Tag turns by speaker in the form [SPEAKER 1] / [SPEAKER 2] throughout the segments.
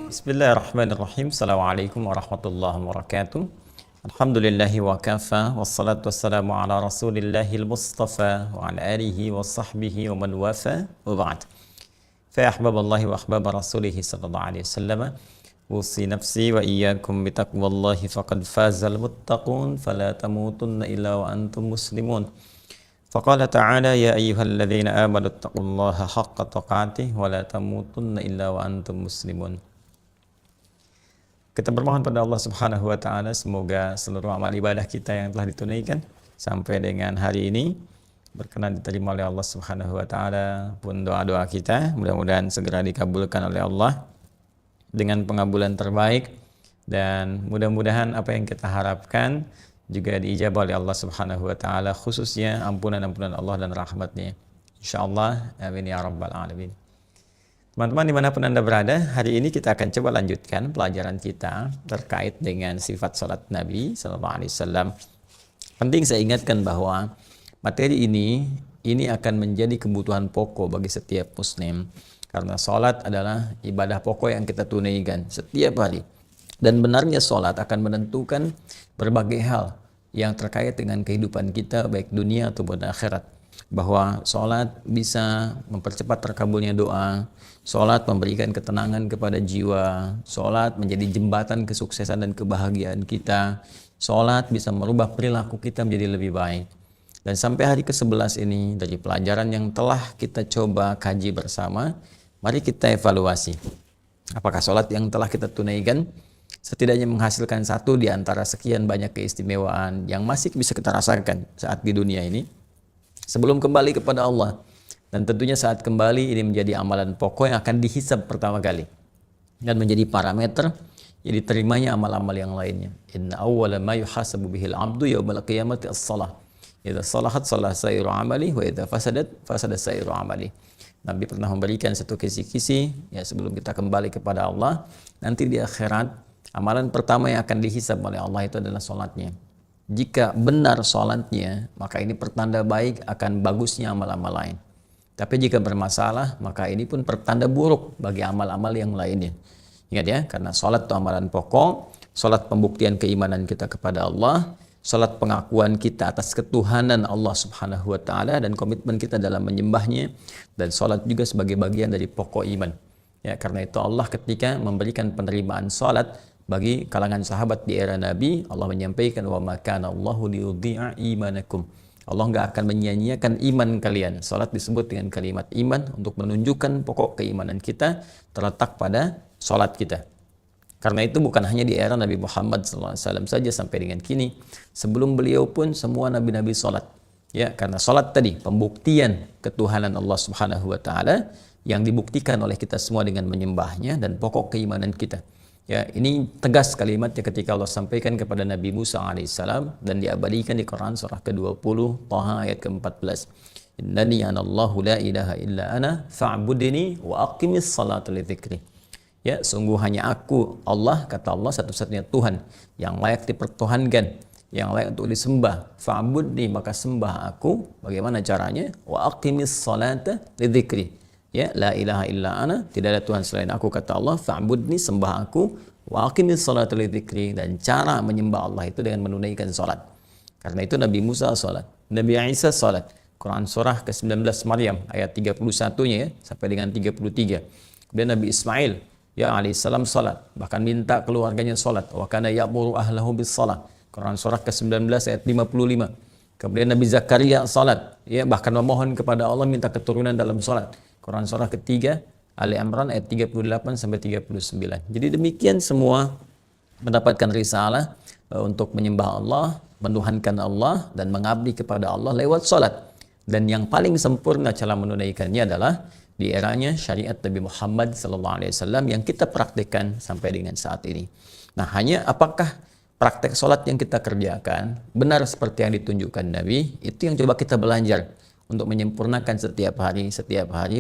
[SPEAKER 1] Bismillahirrahmanirrahim. Assalamualaikum warahmatullahi wabarakatuh. Alhamdulillahi wa kafa, wassalatu wassalamu ala rasulillahil mustafa wa ala alihi wa sahbihi wa man wafa wa ba'd. Fa ahbaballahi wa ahbaba rasulihi sallallahu alaihi wasallam. Usi nafsi wa iyyakum bitaqwallahi faqad fazal muttaqun fala tamutunna illa wa antum muslimun. Faqala ta'ala ya ayyuhalladzina amanu taqullaha haqqa tuqatih wa la tamutunna illa wa antum muslimun. Kita bermohon pada Allah Subhanahu wa taala semoga seluruh amal ibadah kita yang telah ditunaikan sampai dengan hari ini berkenan diterima oleh Allah Subhanahu wa taala, pun doa-doa kita mudah-mudahan segera dikabulkan oleh Allah dengan pengabulan terbaik, dan mudah-mudahan apa yang kita harapkan juga diijabah oleh Allah Subhanahu wa taala, khususnya ampunan-ampunan Allah dan rahmatnya. Insyaallah, amin ya rabbal alamin. Teman-teman dimanapun Anda berada, hari ini kita akan coba lanjutkan pelajaran kita terkait dengan sifat salat Nabi Sallallahu Alaihi Wasallam. Penting saya ingatkan bahwa materi ini akan menjadi kebutuhan pokok bagi setiap muslim, karena salat adalah ibadah pokok yang kita tunaikan setiap hari. Dan benarnya salat akan menentukan berbagai hal yang terkait dengan kehidupan kita baik dunia ataupun akhirat. Bahwa sholat bisa mempercepat terkabulnya doa, sholat memberikan ketenangan kepada jiwa, sholat menjadi jembatan kesuksesan dan kebahagiaan kita, sholat bisa merubah perilaku kita menjadi lebih baik. Dan sampai hari ke-11 ini dari pelajaran yang telah kita coba kaji bersama, mari kita evaluasi apakah sholat yang telah kita tunaikan setidaknya menghasilkan satu di antara sekian banyak keistimewaan yang masih bisa kita rasakan saat di dunia ini sebelum kembali kepada Allah. Dan tentunya saat kembali ini menjadi amalan pokok yang akan dihisab pertama kali dan menjadi parameter yang diterimanya amal-amal yang lainnya. Inna awwala ma yuhasabu bihil abdu yawmal qiyamati as-salah. Idza salahat salah sairu amali wa idza fasadat fasada sairu amali. Nabi pernah memberikan satu kisi-kisi ya sebelum kita kembali kepada Allah. Nanti di akhirat amalan pertama yang akan dihisab oleh Allah itu adalah salatnya. Jika benar sholatnya, maka ini pertanda baik akan bagusnya amal-amal lain. Tapi jika bermasalah, maka ini pun pertanda buruk bagi amal-amal yang lainnya. Ingat ya, karena sholat itu amalan pokok, sholat pembuktian keimanan kita kepada Allah, sholat pengakuan kita atas ketuhanan Allah Subhanahu wa Ta'ala dan komitmen kita dalam menyembahnya, dan sholat juga sebagai bagian dari pokok iman. Ya, karena itu Allah ketika memberikan penerimaan sholat bagi kalangan sahabat di era Nabi, Allah menyampaikan wa ma kana Allahu liyudhi'a imanakum. Allah enggak akan menyia-nyiakan iman kalian. Salat disebut dengan kalimat iman untuk menunjukkan pokok keimanan kita terletak pada salat kita. Karena itu bukan hanya di era Nabi Muhammad SAW saja sampai dengan kini. Sebelum beliau pun semua nabi-nabi salat. Ya, karena salat tadi pembuktian ketuhanan Allah Subhanahu wa taala yang dibuktikan oleh kita semua dengan menyembahnya dan pokok keimanan kita. Ya, ini tegas kalimatnya ketika Allah sampaikan kepada Nabi Musa alaihissalam dan diabadikan di Quran surah ke-20 Taha ayat ke-14. Innani anallahu la ilaha illa ana fa'budni wa aqimis salata li dzikri. Ya, sungguh hanya aku Allah, kata Allah, satu-satunya Tuhan yang layak dipertuhankan, yang layak untuk disembah. Fa'budni, maka sembah aku. Bagaimana caranya? Wa aqimis salata li dzikri. Ya, la ilaha illa ana, tidak ada Tuhan selain aku, kata Allah. Fa'budni, sembah aku. Wa aqimis salata li dzikri, dan cara menyembah Allah itu dengan menunaikan salat. Karena itu Nabi Musa salat, Nabi Isa salat. Quran surah ke-19 Maryam ayat 31-nya ya sampai dengan 33. Kemudian Nabi Ismail ya alaihissalam salat, bahkan minta keluarganya salat. Wa kana ya'muru ahlahu bis salat. Quran surah ke-19 ayat 55. Kemudian Nabi Zakaria salat, ya bahkan memohon kepada Allah minta keturunan dalam salat. Quran surah ketiga Ali Imran ayat 38 sampai 39. Jadi demikian semua mendapatkan risalah untuk menyembah Allah, menuhankan Allah dan mengabdi kepada Allah lewat salat. Dan yang paling sempurna cara menunaikannya adalah di eranya syariat Nabi Muhammad SAW yang kita praktikkan sampai dengan saat ini. Nah, hanya apakah praktek salat yang kita kerjakan benar seperti yang ditunjukkan Nabi? Itu yang coba kita belajar untuk menyempurnakan setiap hari,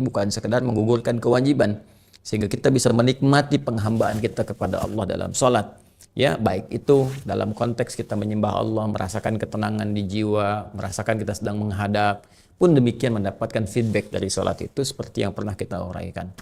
[SPEAKER 1] bukan sekedar menggugurkan kewajiban, sehingga kita bisa menikmati penghambaan kita kepada Allah dalam salat. Ya, baik itu dalam konteks kita menyembah Allah, merasakan ketenangan di jiwa, merasakan kita sedang menghadap, pun demikian mendapatkan feedback dari salat itu seperti yang pernah kita uraikan.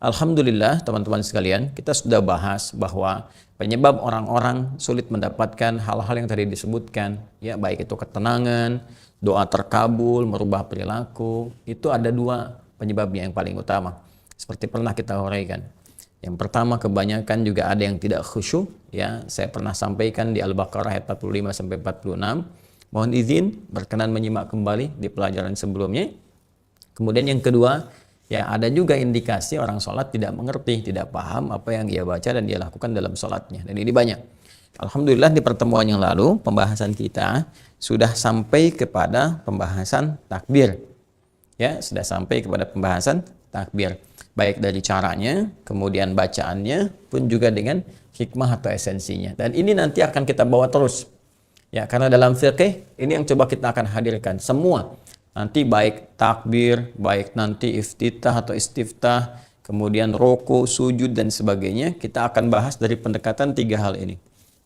[SPEAKER 1] Alhamdulillah teman-teman sekalian, kita sudah bahas bahwa penyebab orang-orang sulit mendapatkan hal-hal yang tadi disebutkan, ya baik itu ketenangan, doa terkabul, merubah perilaku, itu ada dua penyebabnya yang paling utama. Seperti pernah kita uraikan. Yang pertama, kebanyakan juga ada yang tidak khusyuk, ya. Saya pernah sampaikan di Al-Baqarah ayat 45 sampai 46. Mohon izin berkenan menyimak kembali di pelajaran sebelumnya. Kemudian yang kedua, ya ada juga indikasi orang sholat tidak mengerti, tidak paham apa yang dia baca dan dia lakukan dalam sholatnya. Dan ini banyak. Alhamdulillah di pertemuan yang lalu pembahasan kita sudah sampai kepada pembahasan takbir. Ya, sudah sampai kepada pembahasan takbir. Baik dari caranya, kemudian bacaannya, pun juga dengan hikmah atau esensinya. Dan ini nanti akan kita bawa terus. Ya, karena dalam fiqih ini yang coba kita akan hadirkan semua. Nanti baik takbir, baik nanti iftitah atau istiftah, kemudian roko, sujud dan sebagainya, kita akan bahas dari pendekatan tiga hal ini.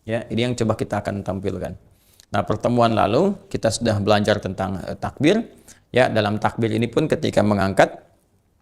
[SPEAKER 1] Ya, ini yang coba kita akan tampilkan. Nah, pertemuan lalu kita sudah belajar tentang takbir. Ya, dalam takbir ini pun ketika mengangkat,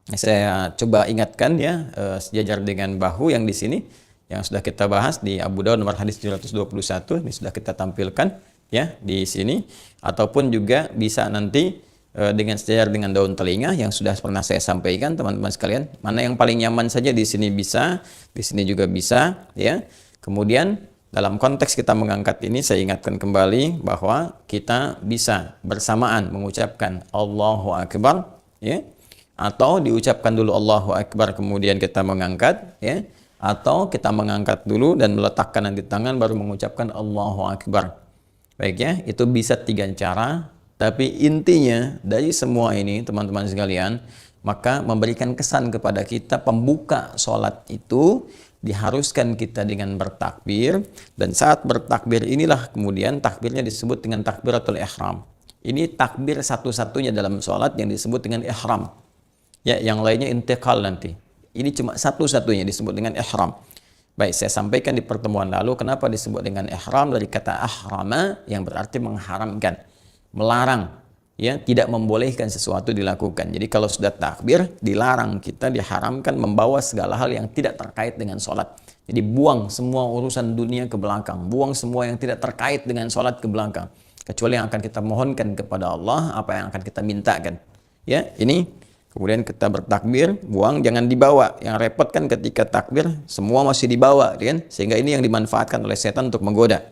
[SPEAKER 1] saya coba ingatkan ya sejajar dengan bahu yang di sini yang sudah kita bahas di Abu Dawud nomor hadis 721, ini sudah kita tampilkan ya di sini, ataupun juga bisa nanti dengan sejajar dengan daun telinga yang sudah pernah saya sampaikan teman-teman sekalian. Mana yang paling nyaman saja di sini bisa, di sini juga bisa ya. Kemudian dalam konteks kita mengangkat ini saya ingatkan kembali bahwa kita bisa bersamaan mengucapkan Allahu Akbar ya, atau diucapkan dulu Allahu Akbar kemudian kita mengangkat ya, atau kita mengangkat dulu dan meletakkan nanti tangan baru mengucapkan Allahu Akbar. Baik ya, itu bisa tiga cara. Tapi intinya dari semua ini teman-teman sekalian, maka memberikan kesan kepada kita pembuka sholat itu diharuskan kita dengan bertakbir, dan saat bertakbir inilah kemudian takbirnya disebut dengan takbiratul ihram. Ini takbir satu-satunya dalam sholat yang disebut dengan ihram. Ya, yang lainnya intiqal nanti. Ini cuma satu-satunya disebut dengan ihram. Baik, saya sampaikan di pertemuan lalu kenapa disebut dengan ihram dari kata ahrama yang berarti mengharamkan, melarang, ya, tidak membolehkan sesuatu dilakukan. Jadi kalau sudah takbir, dilarang kita, diharamkan membawa segala hal yang tidak terkait dengan sholat. Jadi buang semua urusan dunia ke belakang, buang semua yang tidak terkait dengan sholat ke belakang, kecuali yang akan kita mohonkan kepada Allah, apa yang akan kita mintakan. Ya, ini kemudian kita bertakbir, buang, jangan dibawa. Yang repot kan ketika takbir semua masih dibawa, kan? Sehingga ini yang dimanfaatkan oleh setan untuk menggoda.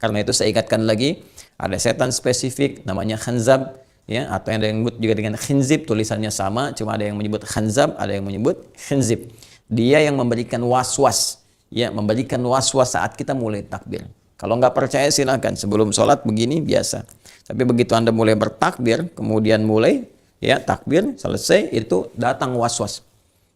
[SPEAKER 1] Karena itu saya ingatkan lagi, ada setan spesifik namanya khanzab ya, atau yang ada yang menyebut juga dengan khinzib, tulisannya sama, cuma ada yang menyebut khanzab, ada yang menyebut khinzib. Dia yang memberikan was-was, ya, memberikan was-was saat kita mulai takbir. Kalau nggak percaya silakan, sebelum sholat begini biasa. Tapi begitu Anda mulai bertakbir, kemudian mulai ya takbir selesai, itu datang was-was.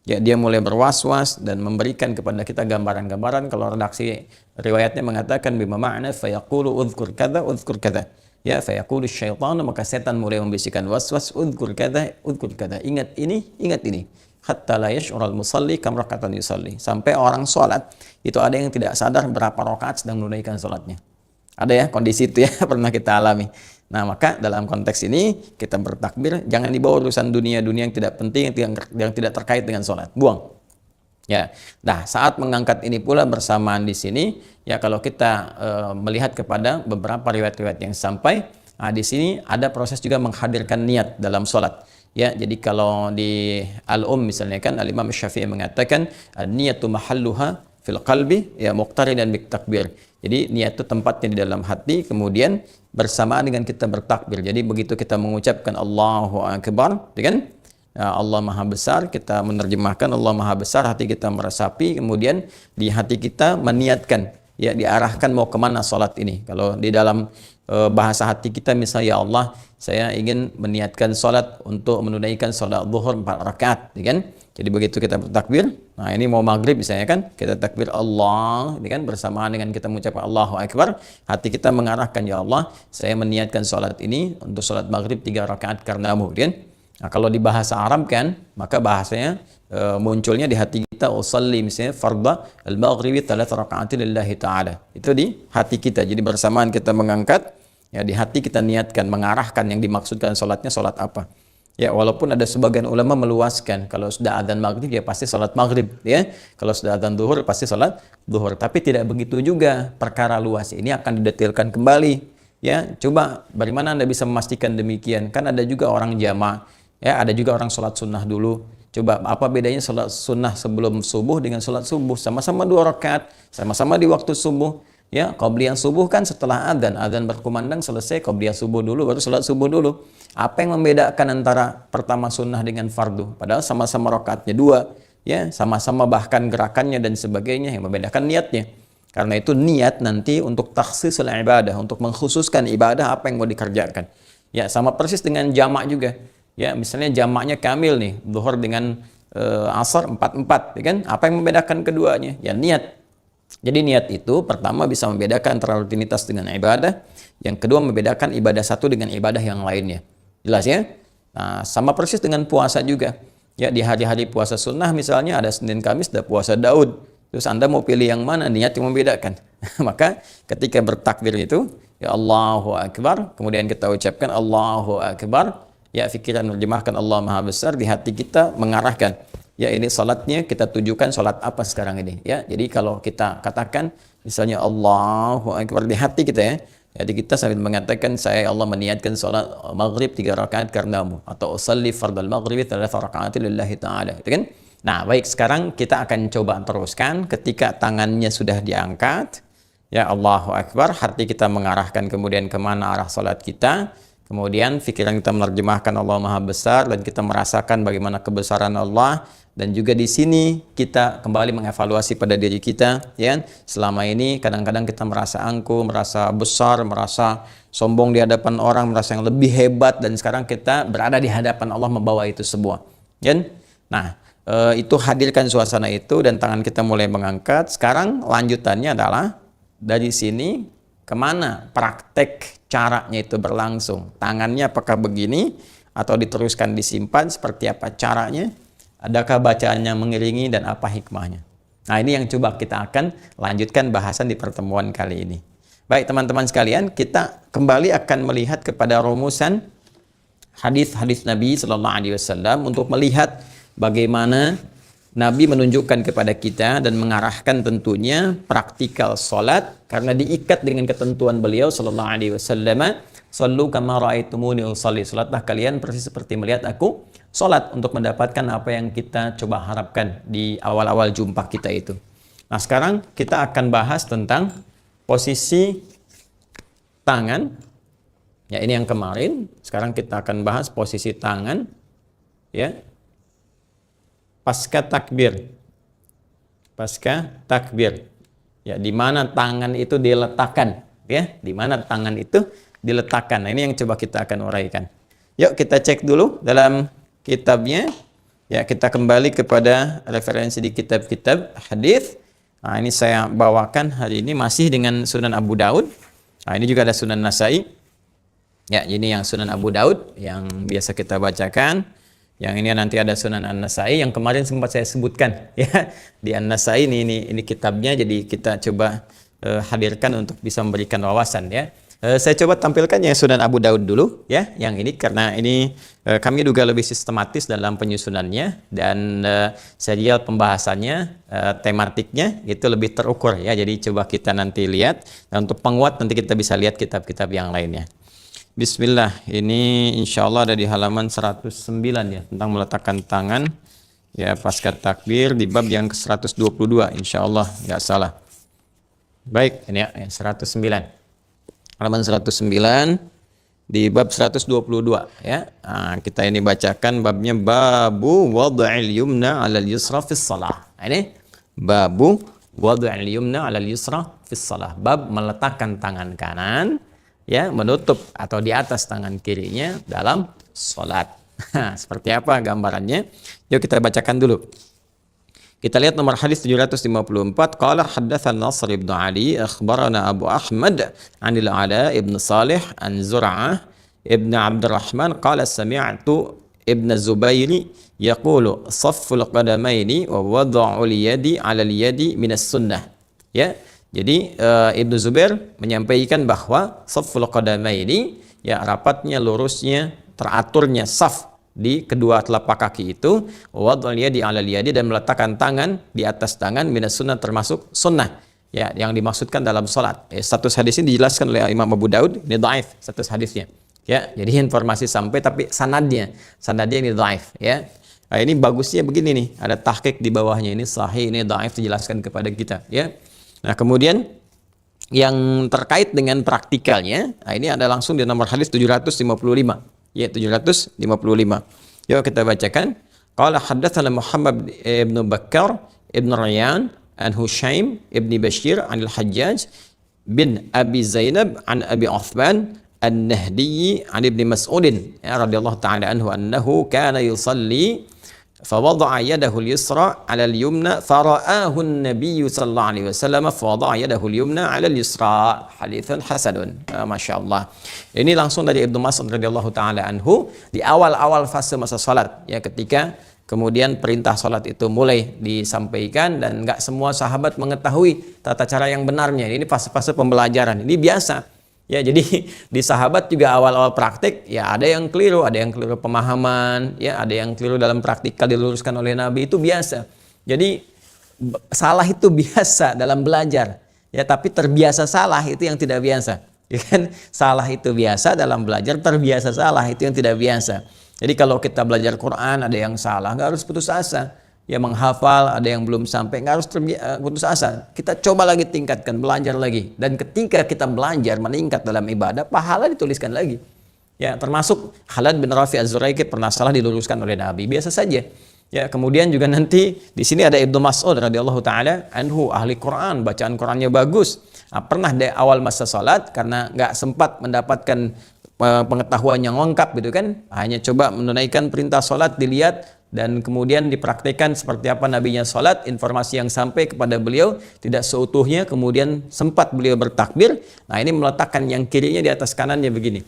[SPEAKER 1] Ya, dia mulai berwas-was dan memberikan kepada kita gambaran-gambaran. Kalau redaksi riwayatnya mengatakan bima ma'na fayaqulu udhkur kadza udhkur kadza. Ya, fayaqulu syaitanu, maka setan mulai membisikkan was-was udhkur kadza udhkur kadza. Ingat ini, ingat ini. Hatta la yash'ural musalli kam rakatan yusalli. Sampai orang sholat itu ada yang tidak sadar berapa rakaat sedang menunaikan sholatnya. Ada ya kondisi itu ya pernah kita alami. Nah, maka dalam konteks ini kita bertakbir, jangan dibawa urusan dunia-dunia yang tidak penting, yang tidak terkait dengan sholat. Buang. Ya. Nah, saat mengangkat ini pula bersamaan di sini, ya kalau kita melihat kepada beberapa riwayat-riwayat yang sampai, nah, di sini ada proses juga menghadirkan niat dalam sholat. Ya, jadi kalau di misalnya kan Al-Imam Syafi'i mengatakan niyatu mahalluha fil qalbi ya muqtarinan bit takbir. Jadi niat itu tempatnya di dalam hati, kemudian bersamaan dengan kita bertakbir. Jadi begitu kita mengucapkan Allahu Akbar, kan? Ya, Allah Maha Besar, kita menerjemahkan Allah Maha Besar, hati kita meresapi, kemudian di hati kita meniatkan, ya diarahkan mau kemana sholat ini. Kalau di dalam bahasa hati kita misalnya, ya Allah, saya ingin meniatkan sholat untuk menunaikan sholat zuhur 4 rakaat, kan? Jadi begitu kita bertakbir, nah ini mau maghrib misalnya kan, kita takbir Allah, ini kan bersamaan dengan kita mengucapkan Allahu Akbar, hati kita mengarahkan, ya Allah, saya meniatkan sholat ini untuk sholat maghrib 3 rakaat karenamu, kan? Nah, kalau di bahasa Arab kan, maka bahasanya munculnya di hati kita, usalli misalnya fardha al-maghribi 3 rakaat lillahi ta'ala. Itu di hati kita. Jadi bersamaan kita mengangkat, ya di hati kita niatkan, mengarahkan yang dimaksudkan sholatnya sholat apa. Ya, walaupun ada sebagian ulama meluaskan, kalau sudah adzan maghrib ya pasti salat maghrib, ya. Kalau sudah adzan zuhur pasti salat zuhur. Tapi tidak begitu juga, perkara luas ini akan didetailkan kembali. Ya, coba bagaimana Anda bisa memastikan demikian? Kan ada juga orang jamaah, ya, ada juga orang sholat sunnah dulu. Coba apa bedanya sholat sunnah sebelum subuh dengan sholat subuh? Sama-sama 2 rakaat, sama-sama di waktu subuh. Ya, qabliyah subuh kan setelah adzan berkumandang selesai, qabliyah subuh dulu, baru sholat subuh dulu. Apa yang membedakan antara pertama sunnah dengan fardu? Padahal sama-sama rakaatnya 2, ya, sama-sama bahkan gerakannya dan sebagainya, yang membedakan niatnya. Karena itu niat nanti untuk takhsisul ibadah, untuk mengkhususkan ibadah apa yang mau dikerjakan. Ya, sama persis dengan jamak juga. Ya, misalnya jamaknya kamil nih, zuhur dengan asar 4-4, ya kan? Apa yang membedakan keduanya? Ya, niat. Jadi niat itu pertama bisa membedakan antara rutinitas dengan ibadah, yang kedua membedakan ibadah satu dengan ibadah yang lainnya. Jelas ya? Nah, sama persis dengan puasa juga. Ya, di hari-hari puasa sunnah misalnya ada Senin Kamis, ada puasa Daud. Terus Anda mau pilih yang mana? Niat yang membedakan. Maka ketika bertakbir itu, ya Allahu Akbar, kemudian kita ucapkan Allahu Akbar, ya pikiran menerjemahkan Allah Maha Besar, di hati kita mengarahkan, ya ini salatnya kita tujukan salat apa sekarang ini, ya. Jadi kalau kita katakan misalnya Allahu Akbar di hati kita, ya, jadi kita sambil mengatakan saya Allah meniatkan salat maghrib 3 rakaat karenamu, atau usalli fardal maghribi 3 rakaatin lillahi ta'ala, itu kan. Nah, baik, sekarang kita akan coba teruskan. Ketika tangannya sudah diangkat, ya Allahu Akbar, hati kita mengarahkan kemudian kemana arah salat kita. Kemudian pikiran kita menerjemahkan Allah Maha Besar dan kita merasakan bagaimana kebesaran Allah. Dan juga di sini kita kembali mengevaluasi pada diri kita, ya. Selama ini kadang-kadang kita merasa angkuh, merasa besar, merasa sombong di hadapan orang, merasa yang lebih hebat, dan sekarang kita berada di hadapan Allah membawa itu semua, ya. Nah, itu hadirkan suasana itu dan tangan kita mulai mengangkat. Sekarang lanjutannya adalah dari sini kemana praktek caranya itu berlangsung. Tangannya apakah begini atau diteruskan disimpan, seperti apa caranya? Adakah bacaannya mengiringi dan apa hikmahnya? Nah, ini yang coba kita akan lanjutkan bahasan di pertemuan kali ini. Baik teman-teman sekalian, kita kembali akan melihat kepada rumusan hadis-hadis Nabi Sallallahu Alaihi Wasallam untuk melihat bagaimana Nabi menunjukkan kepada kita dan mengarahkan tentunya praktikal salat, karena diikat dengan ketentuan beliau Sallallahu Alaihi Wasallam, sallu kama ra'aitumuni usalli, salatlah kalian persis seperti melihat aku salat, untuk mendapatkan apa yang kita coba harapkan di awal-awal jumpa kita itu. Nah, sekarang kita akan bahas tentang posisi tangan. Ya, ini yang kemarin. Sekarang kita akan bahas posisi tangan, ya, pasca takbir. Pasca takbir. Ya, di mana tangan itu diletakkan, ya, di mana tangan itu diletakkan. Nah, ini yang coba kita akan uraikan. Yuk kita cek dulu dalam kitabnya. Ya, kita kembali kepada referensi di kitab-kitab hadis. Nah, ini saya bawakan hari ini masih dengan Sunan Abu Daud. Nah, ini juga ada Sunan Nasai. Ya, ini yang Sunan Abu Daud yang biasa kita bacakan. Yang ini nanti ada Sunan An-Nasai yang kemarin sempat saya sebutkan, ya. Di An-Nasai ini kitabnya, jadi kita coba hadirkan untuk bisa memberikan wawasan, ya. Saya coba tampilkan yang Sunan Abu Daud dulu, ya, yang ini, karena ini kami juga lebih sistematis dalam penyusunannya, dan serial pembahasannya, tematiknya itu lebih terukur, ya. Jadi coba kita nanti lihat, dan untuk penguat nanti kita bisa lihat kitab-kitab yang lainnya. Bismillah, ini insya Allah ada di halaman 109, ya, tentang meletakkan tangan, ya, pasca takbir, di bab yang ke-122, insya Allah nggak salah. Baik, ini ya, 109. Halaman 109 di bab 122, ya. Nah, kita ini bacakan babnya, babu wad'il yumna 'alal yusra fis shalah. Nah, ini babu wad'il yumna 'alal yusra fis shalah. Bab meletakkan tangan kanan, ya, menutup atau di atas tangan kirinya dalam salat. Seperti apa gambarannya? Yuk kita bacakan dulu. Kita lihat nomor hadis 754. Qala haddatsana Nasr ibn Ali akhbarana Abu Ahmad 'anil Ala ibn Salih an Zur'ah ibn Abdurrahman qala sami'tu ibn Zubairi yaqulu safful qadamaini wa wad'ul yadi 'ala al-yadi min as-sunnah. Ya. Jadi Ibnu Zubair menyampaikan bahwa safful qadamaini, ya, rapatnya, lurusnya, teraturnya saf di kedua telapak kaki itu, wad'ul yadi 'alal yadi, dan meletakkan tangan di atas tangan, minas sunnah, termasuk sunnah. Ya, yang dimaksudkan dalam salat. Status hadis ini dijelaskan oleh Imam Abu Daud, ini dhaif status hadisnya. Ya, jadi informasi sampai tapi sanadnya ini dhaif, ya. Nah, ini bagusnya begini nih, ada tahqiq di bawahnya, ini sahih, ini dhaif, dijelaskan kepada kita, ya. Nah, kemudian yang terkait dengan praktikalnya, nah ini ada langsung di nomor hadis 755. Ya, 755. Yuk kita bacakan. Qala haddatsana Muhammad ibn Bakkar ibn Rayyan an Hushaim ibn Bashir an al-Hajjaj bin Abi Zainab an Abi Uthman an-Nahdi an Ibn Mas'ud radhiyallahu ta'ala anhu annahu kana yusalli فوضع يده اليسرى على اليمنى فرآه النبي صلى الله عليه وسلم فوضع يده اليمنى على اليسرى حديث حسن. Masya Allah. Ini langsung dari Ibnu Mas'ud radhiyallahu taala anhu di awal-awal fase masa salat, ya, ketika kemudian perintah salat itu mulai disampaikan dan enggak semua sahabat mengetahui tata cara yang benarnya. Ini fase-fase pembelajaran. Ini biasa. Ya, jadi di sahabat juga awal-awal praktik, ya ada yang keliru pemahaman, ya ada yang keliru dalam praktikal diluruskan oleh Nabi, itu biasa. Jadi salah itu biasa dalam belajar, ya, tapi terbiasa salah itu yang tidak biasa. Ya kan? Salah itu biasa dalam belajar, terbiasa salah itu yang tidak biasa. Jadi kalau kita belajar Quran ada yang salah, nggak harus putus asa. Ya, menghafal ada yang belum sampai, nggak harus putus asa. Kita coba lagi tingkatkan, belajar lagi. Dan ketika kita belajar meningkat dalam ibadah, pahala dituliskan lagi. Ya, termasuk Khalid bin Rafi Az-Zuraiki pernah salah diluruskan oleh Nabi, biasa saja. Ya, kemudian juga nanti di sini ada Ibnu Mas'ud radhiyallahu taala anhu, ahli Quran, bacaan Qurannya bagus. Nah, pernah di awal masa salat karena nggak sempat mendapatkan pengetahuan yang lengkap gitu kan, hanya coba menunaikan perintah salat, dilihat dan kemudian dipraktikkan seperti apa nabinya salat, informasi yang sampai kepada beliau tidak seutuhnya, kemudian sempat beliau bertakbir. Nah, ini meletakkan yang kirinya di atas kanannya begini.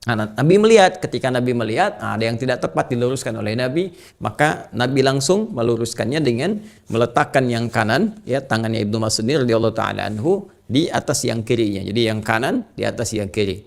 [SPEAKER 1] Nah, Nabi melihat, ketika Nabi melihat ada yang tidak tepat diluruskan oleh Nabi, maka Nabi langsung meluruskannya dengan meletakkan yang kanan, ya, tangannya Ibnu Mas'ud radhiyallahu taala anhu di atas yang kirinya. Jadi yang kanan di atas yang kiri.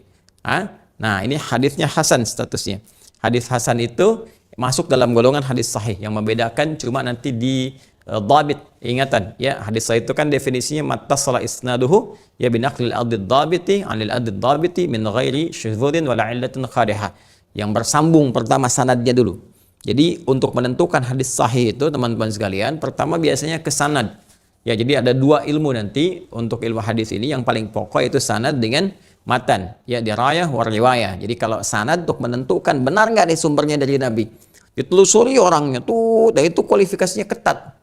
[SPEAKER 1] Nah, ini hadisnya hasan statusnya. Hadis hasan itu masuk dalam golongan hadis sahih, yang membedakan cuma nanti di dhabit, ingatan, ya. Hadis sahih itu kan definisinya mattasala isnaduhu ya binaqlil adid dhabiti anil adid dhabiti min ghairi syudzudin wala illatin qadihah. Yang bersambung pertama sanadnya dulu. Jadi untuk menentukan hadis sahih itu teman-teman sekalian, pertama biasanya ke sanad. Ya, jadi ada dua ilmu nanti untuk ilmu hadis ini, yang paling pokok itu sanad dengan matan, ya, dirayah wa riwayah. Jadi kalau sanad untuk menentukan benar nggak nih sumbernya dari Nabi, ditelusuri orangnya tuh, dan itu kualifikasinya ketat.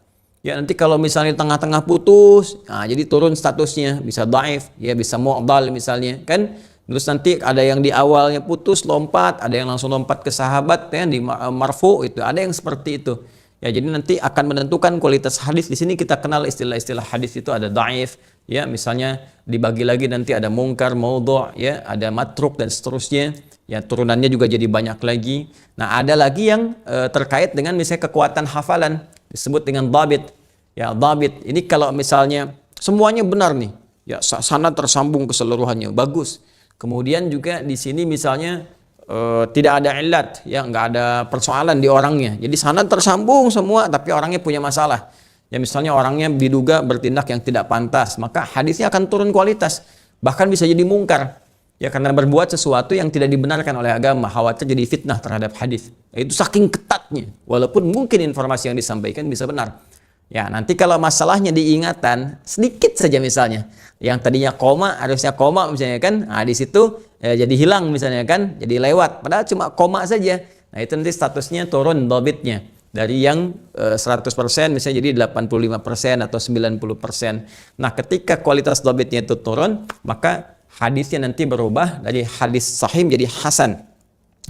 [SPEAKER 1] Ya, nanti kalau misalnya tengah-tengah putus, nah jadi turun statusnya, bisa dhaif, ya, bisa mu'dhal misalnya, kan. Terus nanti ada yang di awalnya putus, lompat, ada yang langsung lompat ke sahabat, ya, di marfu itu, ada yang seperti itu. Ya, jadi nanti akan menentukan kualitas hadis. Di sini kita kenal istilah-istilah hadis itu ada dhaif, ya, misalnya dibagi lagi nanti ada mungkar, maudhu', ya, ada matruk dan seterusnya. Ya, turunannya juga jadi banyak lagi. Nah, ada lagi yang terkait dengan misalnya kekuatan hafalan, disebut dengan dhabit. Ya, dhabit ini kalau misalnya semuanya benar nih, ya, sanad tersambung keseluruhannya, bagus. Kemudian juga di sini misalnya tidak ada illat, ya, nggak ada persoalan di orangnya. Jadi sanad tersambung semua, tapi orangnya punya masalah. Ya, misalnya orangnya diduga bertindak yang tidak pantas, maka hadisnya akan turun kualitas, bahkan bisa jadi mungkar. Ya, karena berbuat sesuatu yang tidak dibenarkan oleh agama, khawatir jadi fitnah terhadap hadis. Itu saking ketatnya, walaupun mungkin informasi yang disampaikan bisa benar. Ya, nanti kalau masalahnya diingatan sedikit saja misalnya, yang tadinya koma harusnya koma misalnya kan, nah di situ jadi hilang misalnya kan, jadi lewat, padahal cuma koma saja. Nah, itu nanti statusnya turun dhabitnya dari yang 100% misalnya jadi 85% atau 90%. Nah, ketika kualitas dhabitnya itu turun, maka hadisnya nanti berubah dari hadis sahih jadi hasan.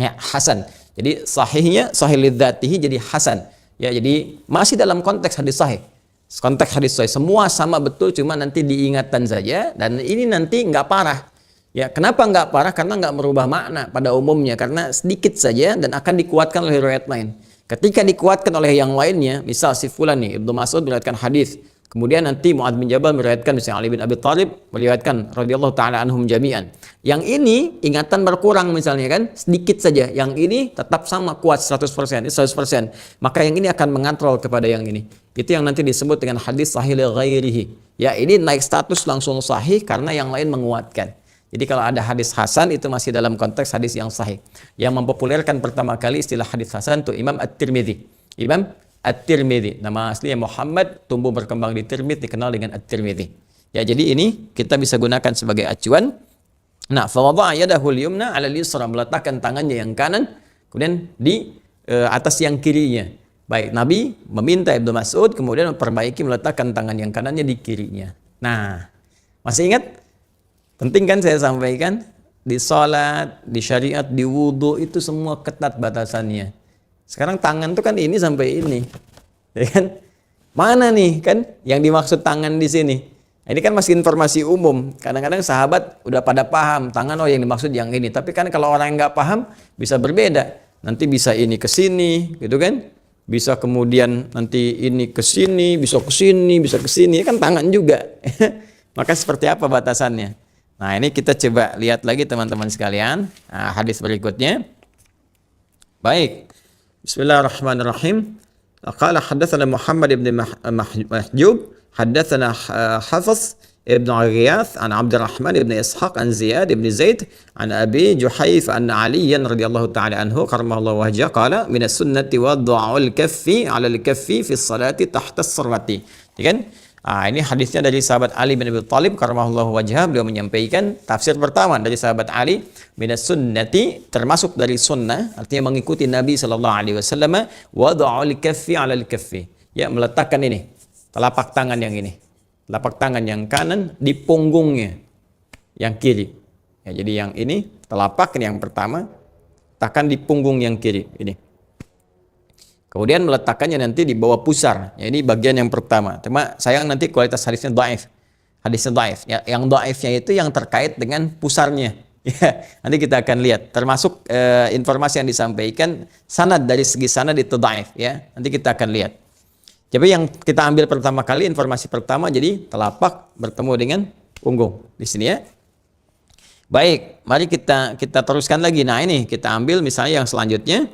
[SPEAKER 1] Ya, hasan. Jadi sahihnya sahih lidzatihi jadi hasan. Ya, jadi masih dalam konteks hadis sahih. Konteks hadis sahih semua sama betul, cuma nanti diingatan saja, dan ini nanti nggak parah. Ya, kenapa nggak parah? Karena nggak merubah makna pada umumnya, karena sedikit saja dan akan dikuatkan oleh riwayat lain. Ketika dikuatkan oleh yang lainnya, misal si fulan nih, Ibnu Mas'ud meriwayatkan hadis
[SPEAKER 2] Kemudian nanti Mu'adz bin Jabal meriwayatkan, misalnya Ali bin Abi Thalib meriwayatkan radhiyallahu taala anhum jami'an. Yang ini ingatan berkurang misalnya kan, sedikit saja. Yang ini tetap sama kuat 100%, 100%. Maka yang ini akan mengontrol kepada yang ini. Itu yang nanti disebut dengan hadis sahih li ghairihi. Ya, ini naik status langsung sahih karena yang lain menguatkan. Jadi kalau ada hadis hasan itu masih dalam konteks hadis yang sahih. Yang mempopulerkan pertama kali istilah hadis hasan itu Imam At-Tirmidzi. Imam At-Tirmidzi. Nama aslinya Muhammad, tumbuh berkembang di Tirmidzi, dikenal dengan At-Tirmidzi. Ya, jadi ini kita bisa gunakan sebagai acuan. Nah, fa wada'a yadahu al-yumna 'ala al-yusra, meletakkan tangannya yang kanan kemudian di atas yang kirinya. Baik, Nabi meminta Ibnu Mas'ud kemudian memperbaiki meletakkan tangan yang kanannya di kirinya. Nah, masih ingat? Penting kan saya sampaikan, di sholat, di syariat, di wudhu itu semua ketat batasannya. Sekarang tangan tuh kan ini sampai ini, ya kan? Mana nih kan yang dimaksud tangan di sini? Nah, ini kan masih informasi umum. Kadang-kadang sahabat udah pada paham tangan, oh yang dimaksud yang ini. Tapi kan kalau orang yang nggak paham bisa berbeda. Nanti bisa ini ke sini, gitu kan? Bisa kemudian nanti ini ke sini, bisa ke sini, bisa ke sini. Kan tangan juga. Maka seperti apa batasannya? Nah, ini kita coba lihat lagi teman-teman sekalian. Nah, hadis berikutnya. Baik. Bismillahirrahmanirrahim. Qala haddatsana Muhammad ibn Mahjub, haddatsana Hafiz ibn Ghiyath an Abdurrahman ibn Ishaq an Ziyad ibn Zaid an Abi Juhayf an Ali radhiyallahu ta'ala anhu karramallahu wajhahu qala min as-sunnati wad'ul kaffi 'ala al-kaffi fi as-salati tahta as-sirrati. Ya kan? Ini hadisnya dari sahabat Ali bin Abi Thalib karramallahu wajhah. Beliau menyampaikan tafsir pertama dari sahabat Ali, minas sunnati, termasuk dari sunnah, artinya mengikuti Nabi sallallahu alaihi wasallam, wad'ul kaffi 'alal kaffi. Ya, meletakkan ini telapak tangan yang ini. Telapak tangan yang kanan di punggungnya yang kiri. Ya, jadi yang ini telapak ini yang pertama, letakkan di punggung yang kiri ini. Kemudian meletakkannya nanti di bawah pusar. Ya, ini bagian yang pertama. Cuma sayang nanti kualitas hadisnya dhaif. Hadisnya dhaif. Ya, yang dhaifnya itu yang terkait dengan pusarnya. Ya, nanti kita akan lihat. Termasuk informasi yang disampaikan sanad, dari segi sanad itu dhaif. Ya, nanti kita akan lihat. Jadi yang kita ambil pertama kali, informasi pertama, jadi telapak bertemu dengan punggung di sini ya. Baik, mari kita teruskan lagi. Nah, ini kita ambil misalnya yang selanjutnya.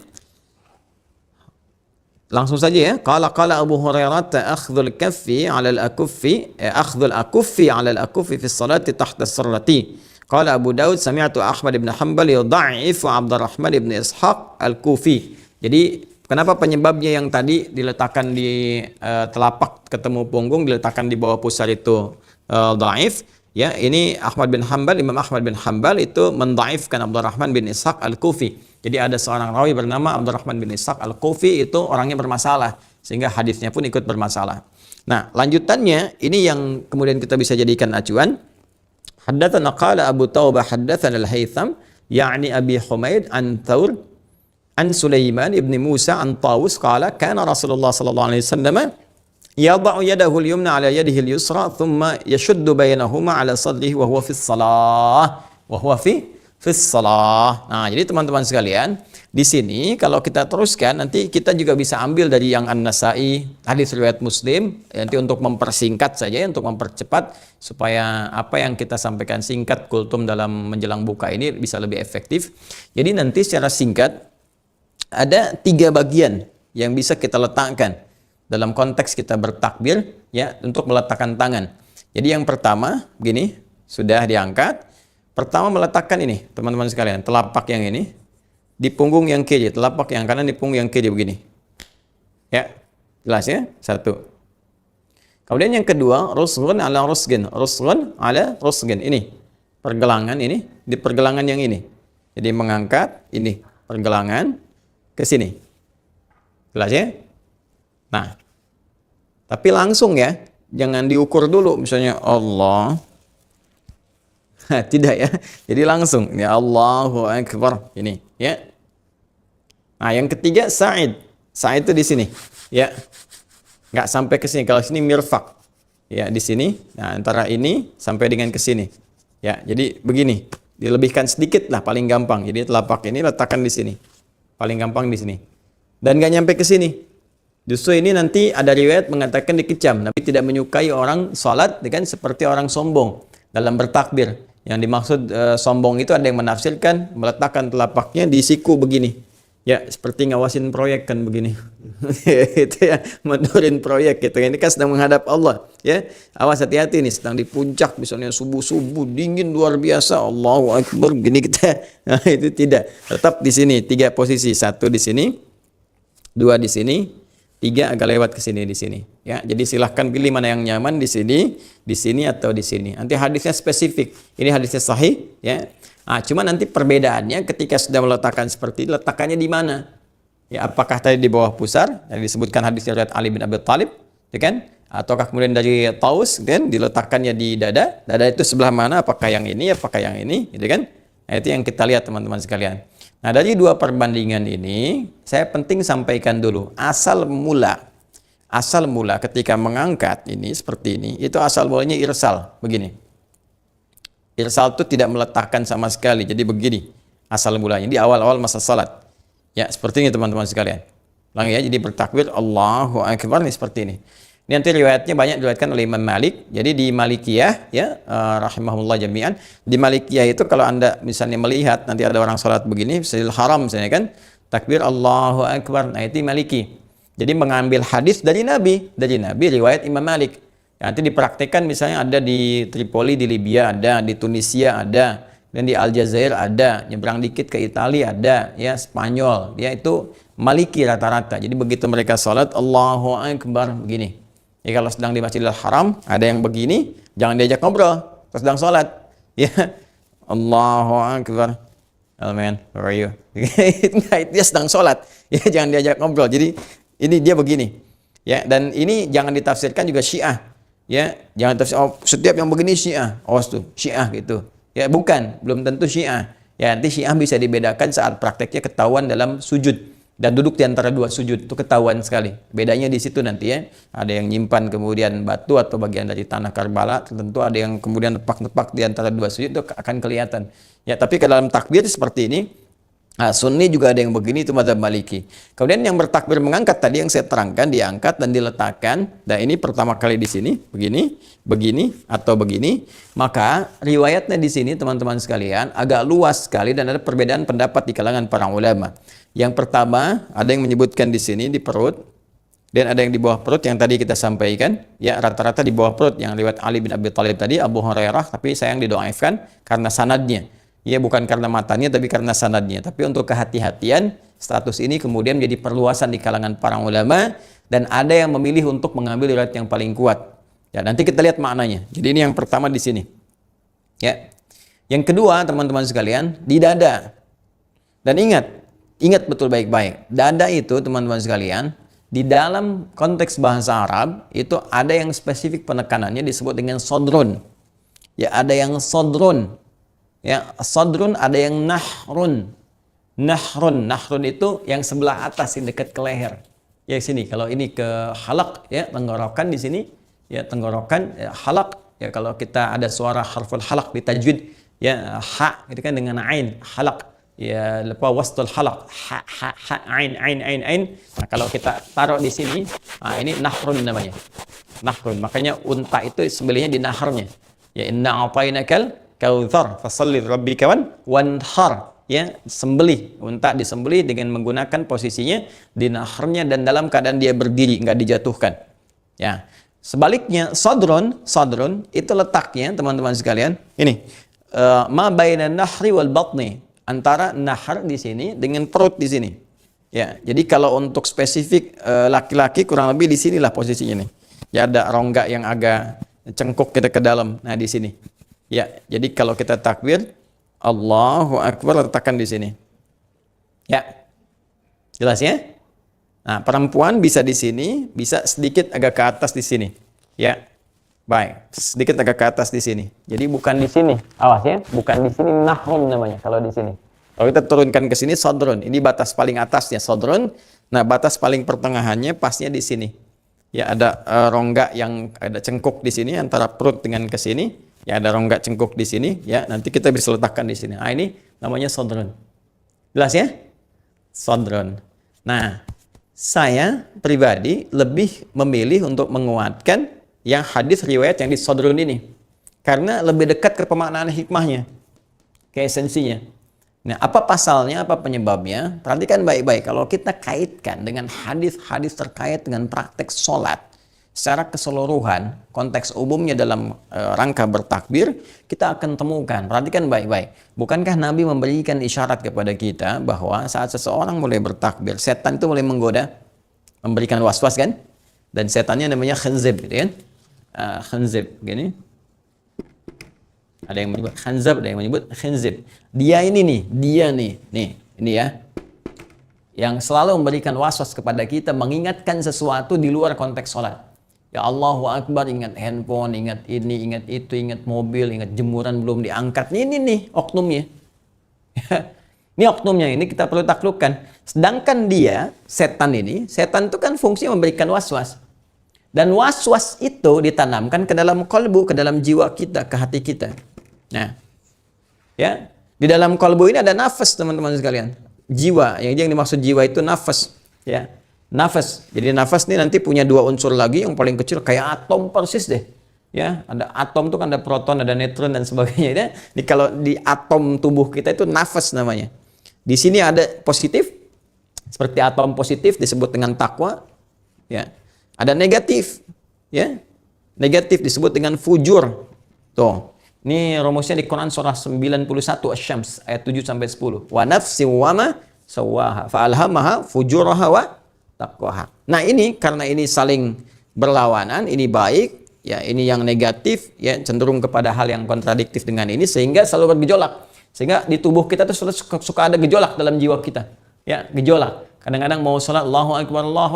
[SPEAKER 2] Langsung saja ya. Qala Abu Hurairah akhdhul kaffi 'ala al-akuffi, akhdhul akuffi 'ala al-akuffi fi as-salati tahta as-sirrati. Qala Abu Daud sami'tu Ahmad ibn Hanbal yudha'ifu Abdurrahman ibn Ishaq al-Kufi. Jadi kenapa penyebabnya yang tadi diletakkan di telapak ketemu punggung, diletakkan di bawah pusar itu dhaif? Ya, ini Imam Ahmad bin Hanbal itu mendhaifkan Abdurrahman bin Ishaq al-Kufi. Jadi ada seorang rawi bernama Abdurrahman bin Ishaq al-Kufi, itu orangnya bermasalah sehingga hadisnya pun ikut bermasalah. Nah, lanjutannya ini yang kemudian kita bisa jadikan acuan. Haddatsana qala Abu Taubah haddatsana al-Haytham ya'ni Abi Humaid an Thawr an Sulaiman ibn Musa an Tawus qala kana Rasulullah sallallahu alaihi wasallam yada'u yadahu al-yumna 'ala yadihi al-yusra thumma yashuddu bainahuma 'ala sadrihi wa huwa fi shalah wa huwa fi salah. Nah, jadi teman-teman sekalian, di sini kalau kita teruskan nanti kita juga bisa ambil dari yang An-Nasa'i, hadis riwayat Muslim, nanti untuk mempersingkat saja, untuk mempercepat supaya apa yang kita sampaikan singkat kultum dalam menjelang buka ini bisa lebih efektif. Jadi nanti secara singkat ada 3 bagian yang bisa kita letakkan dalam konteks kita bertakbir ya, untuk meletakkan tangan. Jadi yang pertama begini, sudah diangkat. Pertama meletakkan ini, teman-teman sekalian, telapak yang ini di punggung yang kiri, telapak yang kanan di punggung yang kiri begini. Ya, jelas ya? 1. Kemudian yang kedua, rusghun ala rusgin, rusghun ala rusgin. Ini pergelangan ini di pergelangan yang ini. Jadi mengangkat ini pergelangan ke sini. Jelas ya? Nah, tapi langsung ya, jangan diukur dulu misalnya Allah. Tidak ya. Jadi langsung ya Allahu Akbar ini ya. Nah, yang ketiga Sa'id. Sa'id itu di sini ya. Nggak sampai ke sini. Kalau sini mirfaq. Ya, di sini. Nah, antara ini sampai dengan ke sini. Ya, jadi begini. Dilebihkan sedikit lah paling gampang. Jadi telapak ini letakkan di sini. Paling gampang di sini. Dan nggak nyampe ke sini. Justru ini nanti ada riwayat mengatakan dikecam. Nabi tidak menyukai orang salat dengan seperti orang sombong dalam bertakbir. Yang dimaksud sombong itu ada yang menafsirkan meletakkan telapaknya di siku begini. Ya, seperti ngawasin proyek kan begini. Itu ya, mendorin proyek gitu. Ini kan sedang menghadap Allah, ya. Awas hati-hati nih, sedang di puncak misalnya subuh-subuh dingin luar biasa. Allahu Akbar gini kita. Nah, itu tidak. Tetap di sini 3 posisi. 1 di sini, 2 di sini, 3 agak lewat ke sini di sini. Ya, jadi silahkan pilih mana yang nyaman di sini atau di sini. Nanti hadisnya spesifik. Ini hadisnya sahih, ya. Nah, cuma nanti perbedaannya ketika sudah meletakkan seperti ini, letakkannya di mana? Ya, apakah tadi di bawah pusar? Yang disebutkan hadis riwayat Ali bin Abi Thalib, ya kan? Ataukah kemudian dari Taus, kan? Diletakkannya di dada. Dada itu sebelah mana? Apakah yang ini? Apakah yang ini? Gitu kan? Nah, itu yang kita lihat teman-teman sekalian. Nah, dari 2 perbandingan ini, saya penting sampaikan dulu asal mula ketika mengangkat ini seperti ini, itu asal mulanya irsal, begini. Irsal itu tidak meletakkan sama sekali. Jadi begini asal mulanya di awal-awal masa salat. Ya, seperti ini teman-teman sekalian. Ulangi ya, jadi bertakbir Allahu Akbar nih seperti ini. Ini nanti riwayatnya banyak diriwayatkan oleh Imam Malik. Jadi di Malikiyah ya, rahimahullah jami'an. Di Malikiyah itu kalau Anda misalnya melihat nanti ada orang salat begini, Masjidil Haram misalnya kan, takbir Allahu Akbar. Nah, itu Maliki. Jadi mengambil hadis dari Nabi riwayat Imam Malik. Nanti dipraktekkan misalnya ada di Tripoli di Libya ada, di Tunisia ada, dan di Aljazair ada, nyebrang dikit ke Italia ada, ya Spanyol, ya itu Maliki rata-rata. Jadi begitu mereka salat Allahu Akbar begini. Ya kalau sedang di Masjidil Haram ada yang begini, jangan diajak ngobrol pas sedang salat. Ya Allahu Akbar. Oh man, how are you? Dia sedang salat. Ya jangan diajak ngobrol. Jadi ini dia begini. Ya, dan ini jangan ditafsirkan juga Syiah. Ya, jangan tafsir setiap yang begini Syiah. Tuh, Syiah gitu. Ya, bukan, belum tentu Syiah. Ya, nanti Syiah bisa dibedakan saat prakteknya ketahuan dalam sujud dan duduk di antara 2 sujud. Itu ketahuan sekali. Bedanya di situ nanti ya. Ada yang nyimpan kemudian batu atau bagian dari tanah Karbala, tentu ada yang kemudian nepak-nepak di antara 2 sujud, itu akan kelihatan. Ya, tapi ke dalam takbir seperti ini, Sunni juga ada yang begini, itu mazhab Maliki. Kemudian yang bertakbir mengangkat tadi yang saya terangkan, diangkat dan diletakkan. Dan ini pertama kali di sini, begini atau begini. Maka riwayatnya di sini teman-teman sekalian agak luas sekali dan ada perbedaan pendapat di kalangan para ulama. Yang pertama, ada yang menyebutkan di sini di perut dan ada yang di bawah perut yang tadi kita sampaikan. Ya, rata-rata di bawah perut yang riwayat Ali bin Abi Thalib tadi, Abu Hurairah, tapi sayang didoaifkan karena sanadnya. Ya, bukan karena matanya tapi karena sanadnya. Tapi untuk kehati-hatian, status ini kemudian menjadi perluasan di kalangan para ulama dan ada yang memilih untuk mengambil riwayat yang paling kuat. Ya, nanti kita lihat maknanya. Jadi ini yang pertama di sini. Ya. Yang kedua, teman-teman sekalian, di dada. Dan ingat betul baik-baik. Dada itu, teman-teman sekalian, di dalam konteks bahasa Arab itu ada yang spesifik penekanannya disebut dengan sodrun. Ya, ada yang sodrun. Ya, sodrun, ada yang nahrun. Nahrun itu yang sebelah atas, yang dekat ke leher. Ya sini, kalau ini ke halak, ya tenggorokan di sini, ya tenggorokan, ya, halak. Ya kalau kita ada suara harful halak di tajwid, ya ha itu kan dengan ain, halak. Ya lupa wastul halak, ha ain. Nah, kalau kita taruh di sini, nah ini nahrun namanya. Nahrun, makanya unta itu sembelihnya di naharnya. Ya inna a'tainakal kautsar fasalli rabbika wanhar. Ya, sembelih, unta disembelih dengan menggunakan posisinya di naharnya dan dalam keadaan dia berdiri, enggak dijatuhkan. Ya. Sebaliknya sadrun itu letaknya teman-teman sekalian, ini ma baina nahri wal batni, antara nahar di sini dengan perut di sini. Ya, jadi kalau untuk spesifik laki-laki kurang lebih di sinilah posisinya nih. Ya ada rongga yang agak cengkuk kita ke dalam. Nah, di sini. Ya, jadi kalau kita takbir Allahu Akbar letakkan di sini. Ya. Jelas ya? Nah, perempuan bisa di sini, bisa sedikit agak ke atas di sini. Ya. Baik, sedikit agak ke atas di sini. Jadi bukan di sini. Awas ya, bukan di sini nahrun namanya kalau di sini. Kalau kita turunkan ke sini sodrun. Ini batas paling atasnya sodrun. Nah, batas paling pertengahannya pasnya di sini. Ya, ada rongga yang ada cengkuk di sini antara perut dengan ke sini. Ya, ada rongga cengkuk di sini. Ya, nanti kita bisa letakkan di sini. Nah, ini namanya sodrun. Jelas ya? Sodrun. Nah, saya pribadi lebih memilih untuk menguatkan yang hadis riwayat yang di Sodrun ini. Karena lebih dekat ke pemaknaan hikmahnya, ke esensinya. Nah, apa pasalnya, apa penyebabnya? Perhatikan baik-baik. Kalau kita kaitkan dengan hadis-hadis terkait dengan praktek sholat, secara keseluruhan, konteks umumnya dalam rangka bertakbir, kita akan temukan. Perhatikan baik-baik. Bukankah Nabi memberikan isyarat kepada kita bahwa saat seseorang mulai bertakbir, setan itu mulai menggoda, memberikan was-was kan? Dan setannya namanya khanzib, gitu kan? Khanzib, gini. Ada yang menyebut khanzab, ada yang menyebut khanzib. Dia ini ya. Yang selalu memberikan was-was kepada kita, mengingatkan sesuatu di luar konteks sholat. Ya Allahu Akbar, ingat handphone, ingat ini, ingat itu, ingat mobil, ingat jemuran belum diangkat. Ini nih oknumnya. Ini oknumnya, ini kita perlu taklukkan. Sedangkan dia, setan itu kan fungsinya memberikan was-was. Dan was-was itu ditanamkan ke dalam kolbu, ke dalam jiwa kita, ke hati kita. Nah, ya, di dalam kolbu ini ada nafas, teman-teman sekalian. Jiwa, yang dimaksud jiwa itu nafas, ya. Nafas. Jadi nafas ini nanti punya dua unsur lagi, yang paling kecil kayak atom persis deh. Ya, ada atom tuh kan ada proton, ada neutron dan sebagainya. Ya. Jadi kalau di atom tubuh kita itu nafas namanya. Di sini ada positif, seperti atom positif disebut dengan takwa. Ya, ada negatif, ya. Negatif disebut dengan fujur. Tuh, ini rumusnya di Quran surah 91 Asy-Syams ayat 7 sampai 10. Wa nafsi wa ma sawaha fa alhamaha fujuraha wa taqwaha. Nah, ini karena ini saling berlawanan, ini baik, ya ini yang negatif, ya cenderung kepada hal yang kontradiktif dengan ini sehingga selalu bergejolak. Sehingga di tubuh kita tuh suka ada gejolak dalam jiwa kita. Ya, gejolak. Kadang-kadang mau sholat Allahu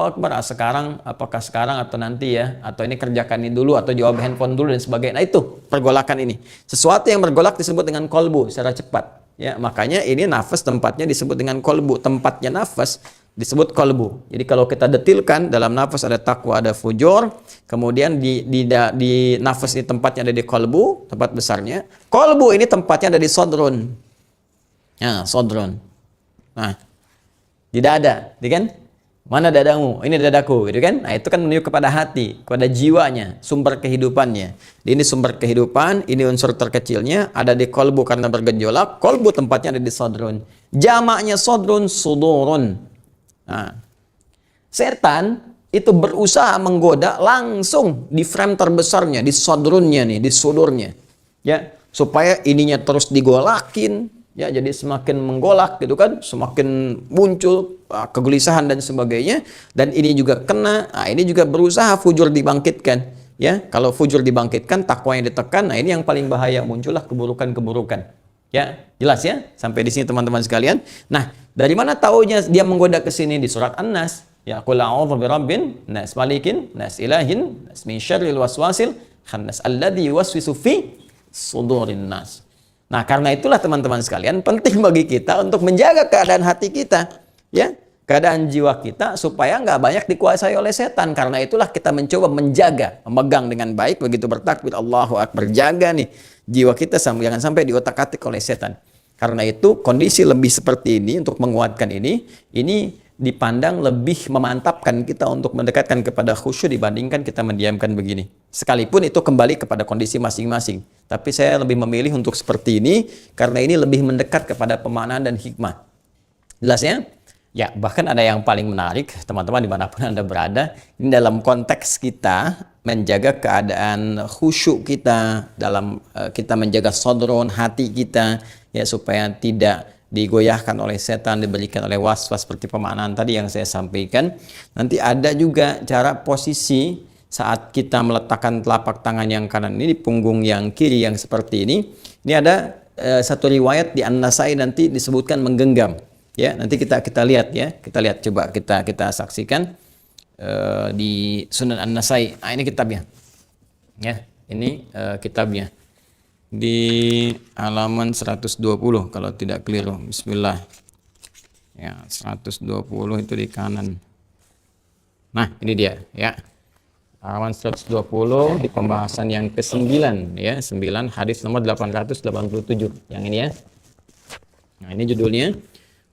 [SPEAKER 2] Akbar, sekarang, apakah sekarang atau nanti ya, atau ini kerjakan ini dulu, atau jawab handphone dulu dan sebagainya. Nah itu pergolakan ini. Sesuatu yang bergolak disebut dengan kolbu secara cepat. Ya, makanya ini nafas tempatnya disebut dengan kolbu. Tempatnya nafas disebut kolbu. Jadi kalau kita detilkan, dalam nafas ada takwa, ada fujur, kemudian di nafas ini tempatnya ada di kolbu, tempat besarnya. Kolbu ini tempatnya ada di sodrun. Ya, sodrun. Nah, di dada, kan? Mana dadamu? Ini dadaku, gitu kan? Nah, itu kan menunjuk kepada hati, kepada jiwanya, sumber kehidupannya. Ini sumber kehidupan, ini unsur terkecilnya, ada di kolbu karena bergejolak. Kolbu tempatnya ada di sodrun. Jamaknya sodrun, sudurun. Nah, setan itu berusaha menggoda langsung di frame terbesarnya, di sodrunnya nih, di sudurnya. Ya, supaya ininya terus digolakin. Ya, jadi semakin menggolak gitu kan, semakin muncul kegelisahan dan sebagainya, dan ini juga kena. Nah, ini juga berusaha fujur dibangkitkan. Ya, kalau fujur dibangkitkan, takwa yang ditekan. Nah, ini yang paling bahaya, muncullah keburukan-keburukan. Ya, jelas ya sampai di sini teman-teman sekalian. Nah, dari mana taunya dia menggoda ke sini? Di surat An-Nas. Ya, qul a'udzu birabbin nas, malikin nas, ilahin nas, min syarril waswasil khannas alladzi yuwaswisu fi sudurin nas. Nah, karena itulah teman-teman sekalian, penting bagi kita untuk menjaga keadaan hati kita, ya, keadaan jiwa kita supaya nggak banyak dikuasai oleh setan. Karena itulah kita mencoba menjaga, memegang dengan baik begitu bertakbir Allahu Akbar, jaga nih jiwa kita jangan sampai diotak-atik oleh setan. Karena itu kondisi lebih seperti ini untuk menguatkan ini dipandang lebih memantapkan kita untuk mendekatkan kepada khusyuk dibandingkan kita mendiamkan begini. Sekalipun itu kembali kepada kondisi masing-masing. Tapi saya lebih memilih untuk seperti ini karena ini lebih mendekat kepada pemaknaan dan hikmah. Jelas ya? Ya, bahkan ada yang paling menarik, teman-teman dimanapun Anda berada, ini dalam konteks kita menjaga keadaan khusyuk kita, dalam kita menjaga sodron hati kita, ya supaya tidak digoyahkan oleh setan, diberikan oleh was-was seperti pemaknaan tadi yang saya sampaikan. Nanti ada juga cara posisi saat kita meletakkan telapak tangan yang kanan ini di punggung yang kiri yang seperti ini. Ini ada satu riwayat di An-Nasai nanti disebutkan menggenggam. Ya, nanti kita lihat ya. Kita lihat, coba kita saksikan di Sunan An-Nasai. Nah, ini kitabnya. Ya, ini kitabnya. Di halaman 120 kalau tidak keliru. Bismillah. Ya, 120 itu di kanan. Nah, ini dia ya. Halaman 120 di pembahasan yang ke-9 ya, 9 hadis nomor 887. Yang ini ya. Nah, ini judulnya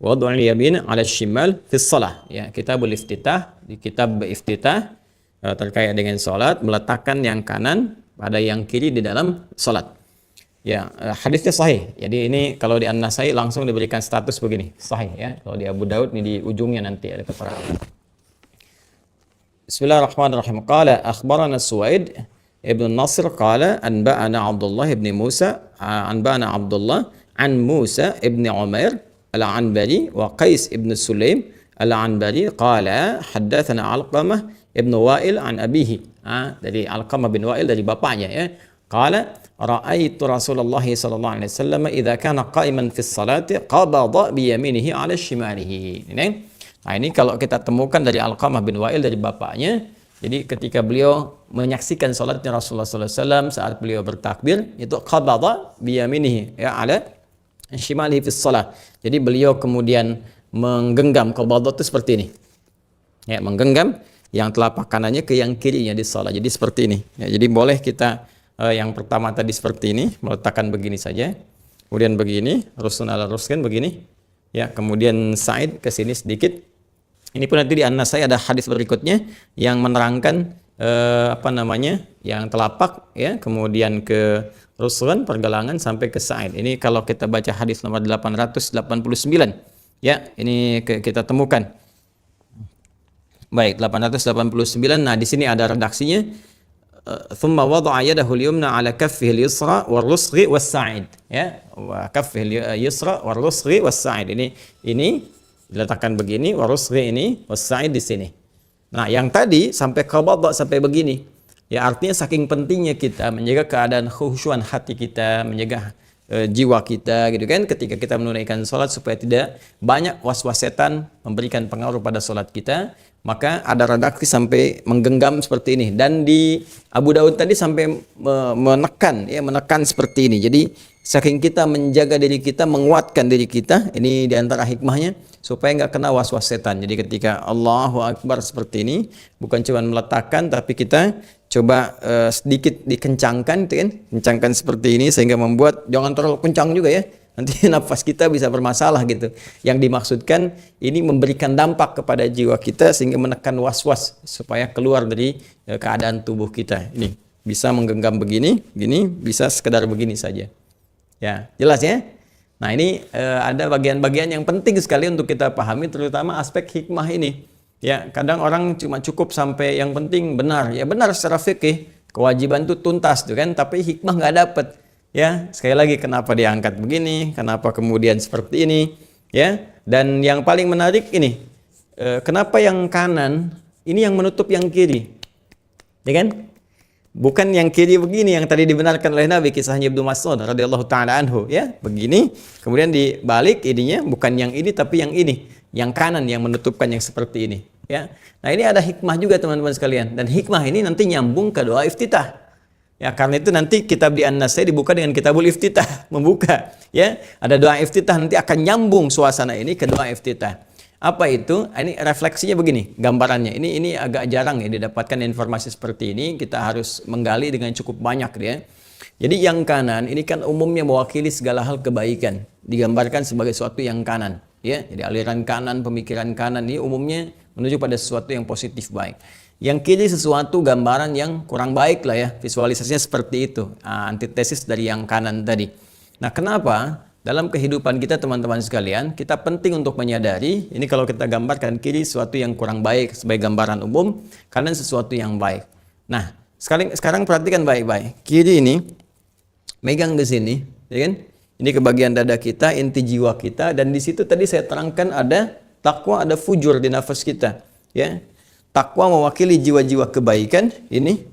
[SPEAKER 2] wad'ul yamin 'ala shimal fi shalah. Ya, kitabul iftitah, di kitab iftitah terkait dengan salat, meletakkan yang kanan pada yang kiri di dalam salat. Ya, hadisnya sahih. Jadi ini kalau di An-Nasai langsung diberikan status begini, sahih ya. Kalau di Abu Daud ini di ujungnya nanti ada keterangan. Bismillahirrahmanirrahim. Qala akhbarana Suwaid ibn Nasr qala anba'ana Abdullah ibn Musa anba'ana Abdullah an Musa ibn Umair al-Anbari wa Qais ibn Sulaim al-Anbari qala haddatsana Alqamah ibn Wa'il an abihi. Dari Alqamah bin Wa'il dari bapaknya ya. Qala ra'aitu Rasulullah sallallahu alaihi wasallam idza kana qa'iman fi sholati qabada bi yaminihi 'ala shimalihi. Nah, ini kalau kita temukan dari Alqamah bin Wa'il dari bapaknya. Jadi ketika beliau menyaksikan salatnya Rasulullah sallallahu alaihi wasallam saat beliau bertakbir, itu qabada bi yaminihi ya 'ala shimalihi fi shalah. Jadi beliau kemudian menggenggam, qabada itu seperti ini. Ya, menggenggam yang telapak kanannya ke yang kirinya di salat. Jadi seperti ini. Ya, jadi boleh kita yang pertama tadi seperti ini, meletakkan begini saja. Kemudian begini, rusun ala ruskan begini. Ya, kemudian sa'id ke sini sedikit. Ini pun nanti di An-Nasai ada hadis berikutnya yang menerangkan yang telapak ya, kemudian ke rusun pergelangan sampai ke sa'id. Ini kalau kita baca hadis nomor 889. Ya, ini kita temukan. Baik, 889. Nah, di sini ada redaksinya. Thumma wada'a yadahu al-yumna 'ala kaffihi al-yusra war-rusghi was-sa'id. Ya, wa kaffihi al-yusra war-rusghi was-sa'id. Ini diletakkan begini, war-rusghi ini, was-sa'id di sini. Nah, yang tadi sampai qabada sampai begini. Ya, artinya saking pentingnya kita menjaga keadaan khusyuan hati kita, menjaga jiwa kita gitu kan ketika kita menunaikan salat supaya tidak banyak was-was setan memberikan pengaruh pada salat kita. Maka ada redaksi sampai menggenggam seperti ini, dan di Abu Daud tadi sampai menekan seperti ini. Jadi saking kita menjaga diri kita, menguatkan diri kita, ini diantara hikmahnya supaya nggak kena was-was setan. Jadi ketika Allahu Akbar seperti ini, bukan cuma meletakkan, tapi kita coba sedikit dikencangkan, gitu kan? Kencangkan seperti ini sehingga membuat jangan terlalu kencang juga ya. Nanti nafas kita bisa bermasalah gitu. Yang dimaksudkan ini memberikan dampak kepada jiwa kita sehingga menekan was-was supaya keluar dari keadaan tubuh kita. Ini bisa menggenggam begini, bisa sekedar begini saja. Ya, jelas ya? Nah, ini ada bagian-bagian yang penting sekali untuk kita pahami, terutama aspek hikmah ini. Ya, kadang orang cuma cukup sampai yang penting benar. Ya benar secara fikih, kewajiban itu tuntas tuh kan, tapi hikmah nggak dapat. Ya, sekali lagi kenapa diangkat begini, kenapa kemudian seperti ini, ya. Dan yang paling menarik ini, kenapa yang kanan ini yang menutup yang kiri, ya kan? Bukan yang kiri begini yang tadi dibenarkan oleh Nabi, kisahnya Ibnu Mas'ud radhiyallahu taala anhu, ya, begini, kemudian dibalik ininya bukan yang ini tapi yang ini, yang kanan yang menutupkan yang seperti ini, ya. Nah, ini ada hikmah juga teman-teman sekalian, dan hikmah ini nanti nyambung ke doa iftitah. Ya, karena itu nanti kitab di An-Nasai dibuka dengan kitabul iftitah, membuka, ya. Ada doa iftitah, nanti akan nyambung suasana ini ke doa iftitah. Apa itu? Ini refleksinya begini, gambarannya. Ini agak jarang ya didapatkan informasi seperti ini, kita harus menggali dengan cukup banyak ya. Jadi yang kanan ini kan umumnya mewakili segala hal kebaikan, digambarkan sebagai sesuatu yang kanan, ya. Jadi aliran kanan, pemikiran kanan ini umumnya menuju pada sesuatu yang positif baik. Yang kiri sesuatu gambaran yang kurang baik lah ya, visualisasinya seperti itu, antitesis dari yang kanan tadi. Nah, kenapa dalam kehidupan kita teman-teman sekalian, kita penting untuk menyadari, ini kalau kita gambarkan kiri sesuatu yang kurang baik sebagai gambaran umum, kanan sesuatu yang baik. Nah, sekarang perhatikan baik-baik. Kiri ini megang ke sini, ya kan? Ini ke bagian dada kita, inti jiwa kita, dan di situ tadi saya terangkan ada takwa, ada fujur di nafas kita, ya. Takwa mewakili jiwa-jiwa kebaikan, ini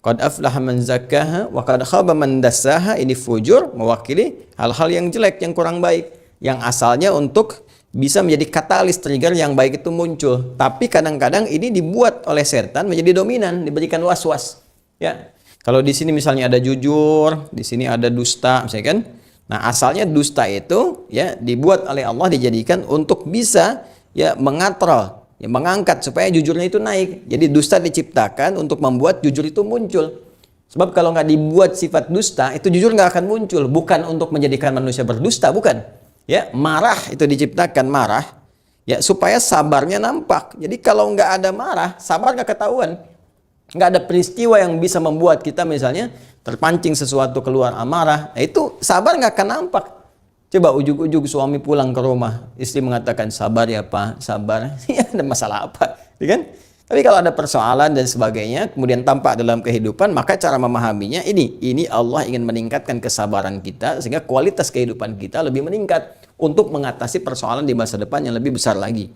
[SPEAKER 2] qad aflaha man zakkaha wa qad khaba man dassaha, ini fujur mewakili hal-hal yang jelek, yang kurang baik, yang asalnya untuk bisa menjadi katalis trigger yang baik itu muncul. Tapi kadang-kadang ini dibuat oleh setan menjadi dominan, diberikan was-was. Ya. Kalau di sini misalnya ada jujur, di sini ada dusta, misalnya kan. Nah, asalnya dusta itu ya dibuat oleh Allah, dijadikan untuk bisa ya mengatrol, ya, mengangkat supaya jujurnya itu naik. Jadi dusta diciptakan untuk membuat jujur itu muncul. Sebab kalau nggak dibuat sifat dusta, itu jujur nggak akan muncul. Bukan untuk menjadikan manusia berdusta, bukan. Ya, marah itu diciptakan marah, ya supaya sabarnya nampak. Jadi kalau nggak ada marah, sabar nggak ketahuan. Nggak ada peristiwa yang bisa membuat kita misalnya terpancing sesuatu keluar amarah. Nah, itu sabar nggak akan nampak. Coba ujuk-ujuk suami pulang ke rumah, istri mengatakan sabar ya Pak, sabar. Ya ada masalah apa, ya kan? Tapi kalau ada persoalan dan sebagainya, kemudian tampak dalam kehidupan, maka cara memahaminya ini Allah ingin meningkatkan kesabaran kita sehingga kualitas kehidupan kita lebih meningkat untuk mengatasi persoalan di masa depan yang lebih besar lagi.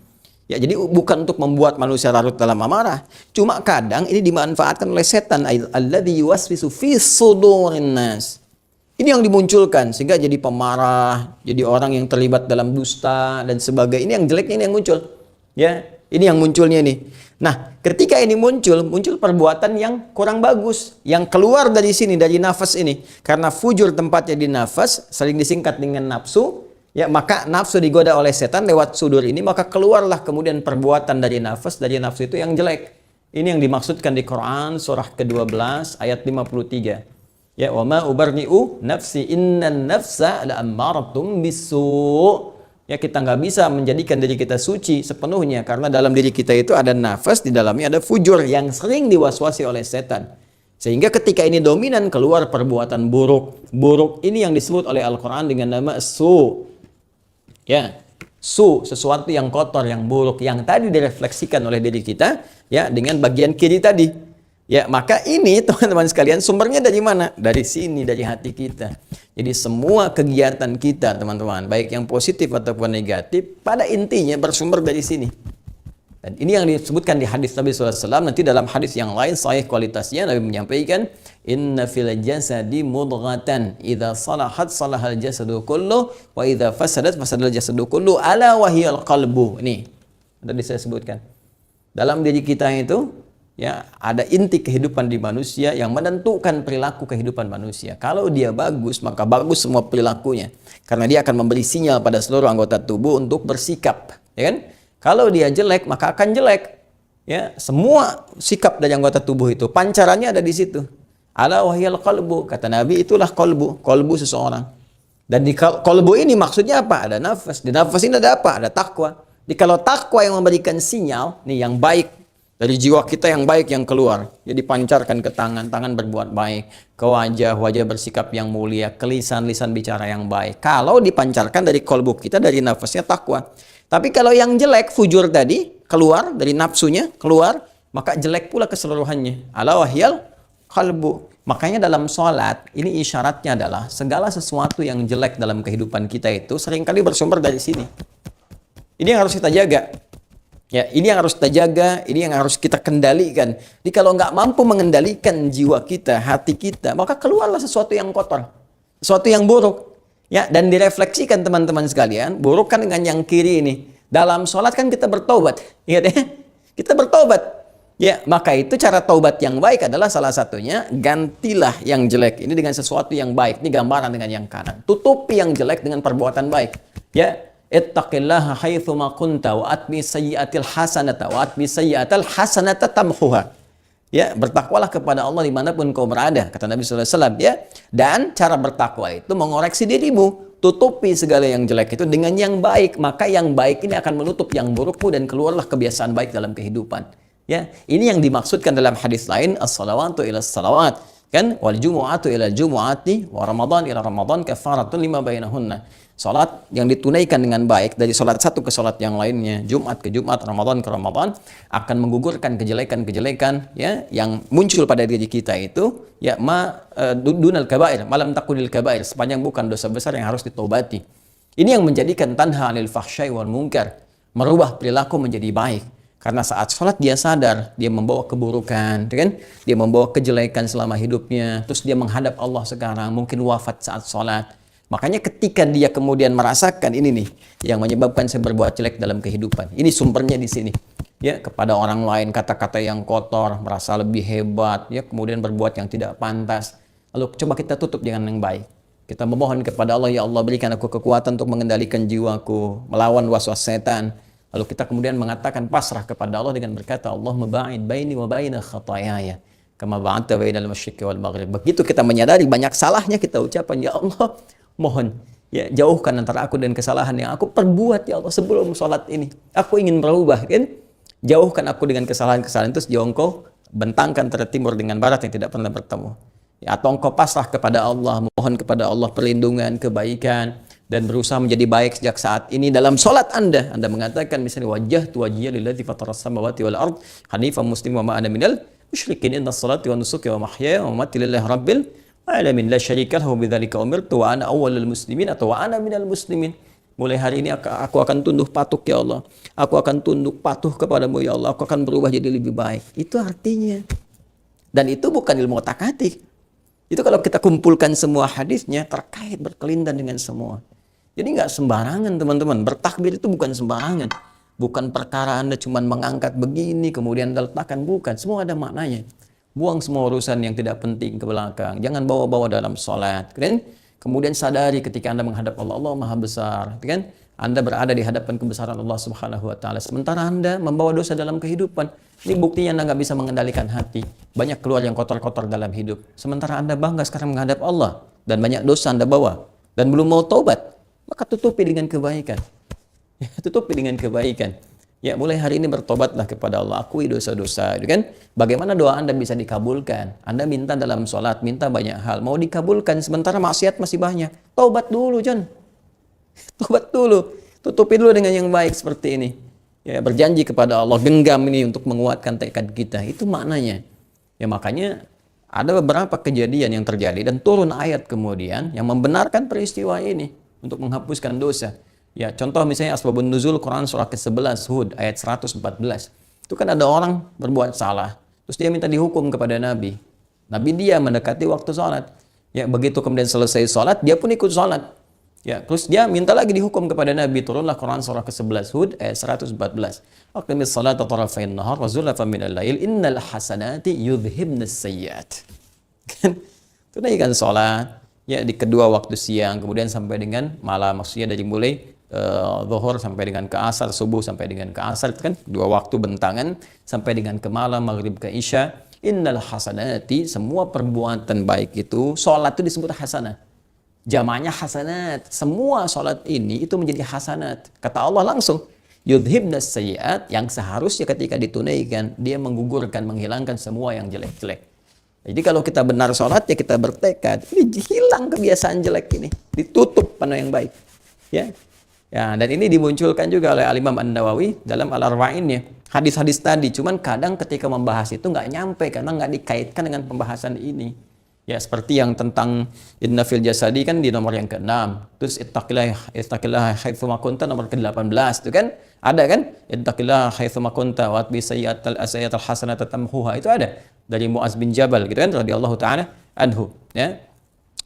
[SPEAKER 2] Ya, jadi bukan untuk membuat manusia larut dalam amarah. Cuma kadang ini dimanfaatkan oleh setan, alladzi yuwaswisu fi sudurin nas. Ini yang dimunculkan sehingga jadi pemarah, jadi orang yang terlibat dalam dusta dan sebagainya. Ini yang jeleknya ini yang muncul. Ya, ini yang munculnya ini. Nah, ketika ini muncul perbuatan yang kurang bagus, yang keluar dari sini, dari nafas ini. Karena fujur tempatnya di nafas, sering disingkat dengan nafsu. Ya, maka nafsu digoda oleh setan lewat sudur ini, maka keluarlah kemudian perbuatan dari nafsu itu yang jelek. Ini yang dimaksudkan di Quran surah ke-12 ayat 53. Ya, wa ma ubarni'u nafsi innan nafsa la'ammaratum bisu'. Ya, kita nggak bisa menjadikan diri kita suci sepenuhnya karena dalam diri kita itu ada nafas, di dalamnya ada fujur yang sering diwaswasi oleh setan. Sehingga ketika ini dominan keluar perbuatan buruk. Buruk ini yang disebut oleh Al-Qur'an dengan nama su. Ya, su, sesuatu yang kotor, yang buruk, yang tadi direfleksikan oleh diri kita ya dengan bagian kiri tadi. Ya, maka ini teman-teman sekalian sumbernya dari mana? Dari sini, dari hati kita. Jadi semua kegiatan kita teman-teman, baik yang positif ataupun negatif, pada intinya bersumber dari sini. Dan ini yang disebutkan di hadis Nabi SAW. Nanti dalam hadis yang lain, sahih kualitasnya, Nabi menyampaikan, Inna fil jasadi mudghatan, idza salahat salahal jasadu kullu, wa idza fasadat fasadal jasadu kullu, ala wahiyal qalbu. Ini, tadi saya sebutkan. Dalam diri kita itu, ya, ada inti kehidupan di manusia yang menentukan perilaku kehidupan manusia. Kalau dia bagus, maka bagus semua perilakunya. Karena dia akan memberi sinyal pada seluruh anggota tubuh untuk bersikap, ya kan? Kalau dia jelek, maka akan jelek. Ya, semua sikap dari anggota tubuh itu pancarannya ada di situ. Ala wahyal qalbu, kata Nabi, itulah qalbu seseorang. Dan di qalbu ini maksudnya apa? Ada nafas. Di nafas ini ada apa? Ada takwa. Jadi kalau takwa yang memberikan sinyal, nih yang baik dari jiwa kita yang baik yang keluar, jadi pancarkan ke tangan, tangan berbuat baik, ke wajah, wajah bersikap yang mulia, ke lisan, lisan bicara yang baik. Kalau dipancarkan dari kolbu kita, dari nafasnya takwa. Tapi kalau yang jelek, fujur tadi, keluar dari nafsunya, keluar, maka jelek pula keseluruhannya. Ala wahyal qalbu. Makanya dalam sholat, ini isyaratnya adalah segala sesuatu yang jelek dalam kehidupan kita itu seringkali bersumber dari sini. Ini yang harus kita jaga. Ya, ini yang harus kita jaga, ini yang harus kita kendalikan. Jadi kalau nggak mampu mengendalikan jiwa kita, hati kita, maka keluarlah sesuatu yang kotor, sesuatu yang buruk. Ya, dan direfleksikan teman-teman sekalian, buruk kan dengan yang kiri ini. Dalam sholat kan kita bertobat, ingat ya, kita bertobat. Ya, maka itu cara taubat yang baik adalah salah satunya gantilah yang jelek ini dengan sesuatu yang baik. Ini gambaran dengan yang kanan. Tutupi yang jelek dengan perbuatan baik. Ya. Ittaqillaha haitsu ma kunta wa atbi sayyi'atil hasanata wa atbi sayyi'atal hasanata tamhuha. Ya, bertakwalah kepada Allah dimanapun kau berada, kata Nabi SAW. Ya, dan cara bertakwa itu mengoreksi dirimu, tutupi segala yang jelek itu dengan yang baik, maka yang baik ini akan menutup yang burukmu dan keluarlah kebiasaan baik dalam kehidupan. Ya, ini yang dimaksudkan dalam hadis lain, as-salawatu ila salawat, kan, wal jumu'atu ila jumu'ati wa ramadan ila ramadan kafaratun lima bainahunna. Salat yang ditunaikan dengan baik dari salat satu ke salat yang lainnya, Jumat ke Jumat, Ramadan ke Ramadan, akan menggugurkan kejelekan-kejelekan ya yang muncul pada diri kita itu ya dunal kabair, malam takudil kabair, sepanjang bukan dosa besar yang harus ditobati. Ini yang menjadikan tanha 'anil fahsyai wal munkar, merubah perilaku menjadi baik. Karena saat sholat dia sadar, dia membawa keburukan, kan? Dia membawa kejelekan selama hidupnya, terus dia menghadap Allah sekarang, mungkin wafat saat sholat. Makanya ketika dia kemudian merasakan ini nih yang menyebabkan saya berbuat jelek dalam kehidupan. Ini sumbernya di sini. Ya, kepada orang lain kata-kata yang kotor, merasa lebih hebat, ya, kemudian berbuat yang tidak pantas. Lalu coba kita tutup dengan yang baik. Kita memohon kepada Allah, ya Allah berikan aku kekuatan untuk mengendalikan jiwaku, melawan waswas setan. Lalu kita kemudian mengatakan pasrah kepada Allah dengan berkata, Allahumma ba'id baini wa baina khatayaya kama ba'adta bainal masyriqi wal maghrib. Begitu kita menyadari banyak salahnya, kita ucapkan, ya Allah, mohon Ya, jauhkan antara aku dan kesalahan yang aku perbuat ya Allah sebelum sholat ini. Aku ingin berubah kan? Jauhkan aku dengan kesalahan-kesalahan itu sejauh engkau bentangkan antara timur dengan barat yang tidak pernah bertemu. Ya, atau engkau pasrah kepada Allah, mohon kepada Allah perlindungan, kebaikan, dan berusaha menjadi baik sejak saat ini dalam sholat Anda. Anda mengatakan misalnya wajjahtu wajhiya lillazi fataras samawati wal ard hanifan musliman wa ma ana minal musyrikin inna sholati wa nusuki wa mahyaya wa mamati lillahi rabbil alamin la syarika lahu bidzalika umirtu wa ana awwalul muslimin atau wa ana minal muslimin. Mulai hari ini aku akan tunduk patuh ya Allah. Aku akan tunduk patuh kepadamu ya Allah. Aku akan berubah jadi lebih baik. Itu artinya. Dan itu bukan ilmu otak-atik. Itu kalau kita kumpulkan semua hadisnya terkait berkelindan dengan semua. Jadi nggak sembarangan teman-teman. Bertakbir itu bukan sembarangan. Bukan perkara Anda cuma mengangkat begini kemudian Anda letakkan. Bukan. Semua ada maknanya. Buang semua urusan yang tidak penting ke belakang. Jangan bawa-bawa dalam sholat. Kemudian sadari ketika Anda menghadap Allah, Allah Maha Besar, kan? Anda berada di hadapan kebesaran Allah Subhanahu wa taala. Sementara Anda membawa dosa dalam kehidupan. Ini buktinya Anda nggak bisa mengendalikan hati. Banyak keluar yang kotor-kotor dalam hidup. Sementara Anda bangga sekarang menghadap Allah dan banyak dosa Anda bawa dan belum mau taubat, maka tutupi dengan kebaikan. Ya, tutupi dengan kebaikan. Ya, mulai hari ini bertobatlah kepada Allah, akui dosa-dosa, kan? Bagaimana doa Anda bisa dikabulkan? Anda minta dalam sholat, minta banyak hal, mau dikabulkan, sementara maksiat masih banyak. Taubat dulu, John. Taubat dulu. Tutupi dulu dengan yang baik seperti ini. Ya, berjanji kepada Allah, genggam ini untuk menguatkan tekad kita. Itu maknanya. Ya, makanya ada beberapa kejadian yang terjadi dan turun ayat kemudian yang membenarkan peristiwa ini untuk menghapuskan dosa. Ya, contoh misalnya asbabun nuzul Quran surah ke-11 Hud ayat 114. Itu kan ada orang berbuat salah, terus dia minta dihukum kepada Nabi. Nabi dia mendekati waktu sholat. Ya, begitu kemudian selesai sholat, dia pun ikut sholat. Ya, terus dia minta lagi dihukum kepada Nabi. Turunlah Quran surah ke-11 Hud ayat 114. Aqimis salata tarafain nahar wa zulafan minal lail innal hasanati yudhhibnas sayyiat. Kan? Tunaikan sholat ya di kedua waktu siang, kemudian sampai dengan malam, maksudnya dari mulai zuhur sampai dengan ke asar, subuh sampai dengan ke asar, itu kan dua waktu bentangan, sampai dengan ke malam, maghrib ke isya. Innal hasanati, semua perbuatan baik itu, sholat itu disebut hasanah, jamanya hasanat. Semua sholat ini itu menjadi hasanat. Kata Allah langsung, yudhibnas sayyiat, yang seharusnya ketika ditunaikan dia menggugurkan, menghilangkan semua yang jelek-jelek. Jadi kalau kita benar sholat ya kita bertekad, ini hilang kebiasaan jelek ini, ditutup pada yang baik. Ya. Ya, dan ini dimunculkan juga oleh Al-Imam An-Nawawi dalam Al-Arba'innya. Hadis-hadis tadi, cuman kadang ketika membahas itu nggak nyampe karena nggak dikaitkan dengan pembahasan ini. Ya, seperti yang tentang inna fil jasadi kan di nomor yang ke-6. Terus ittaqillaha haitsu ma kunta nomor ke-18 itu kan ada kan? Ittaqillaha haitsu ma kunta wa atbi sayyi'atal hasanata tamhuha. Itu ada dari Muaz bin Jabal gitu kan radhiyallahu taala anhu, ya.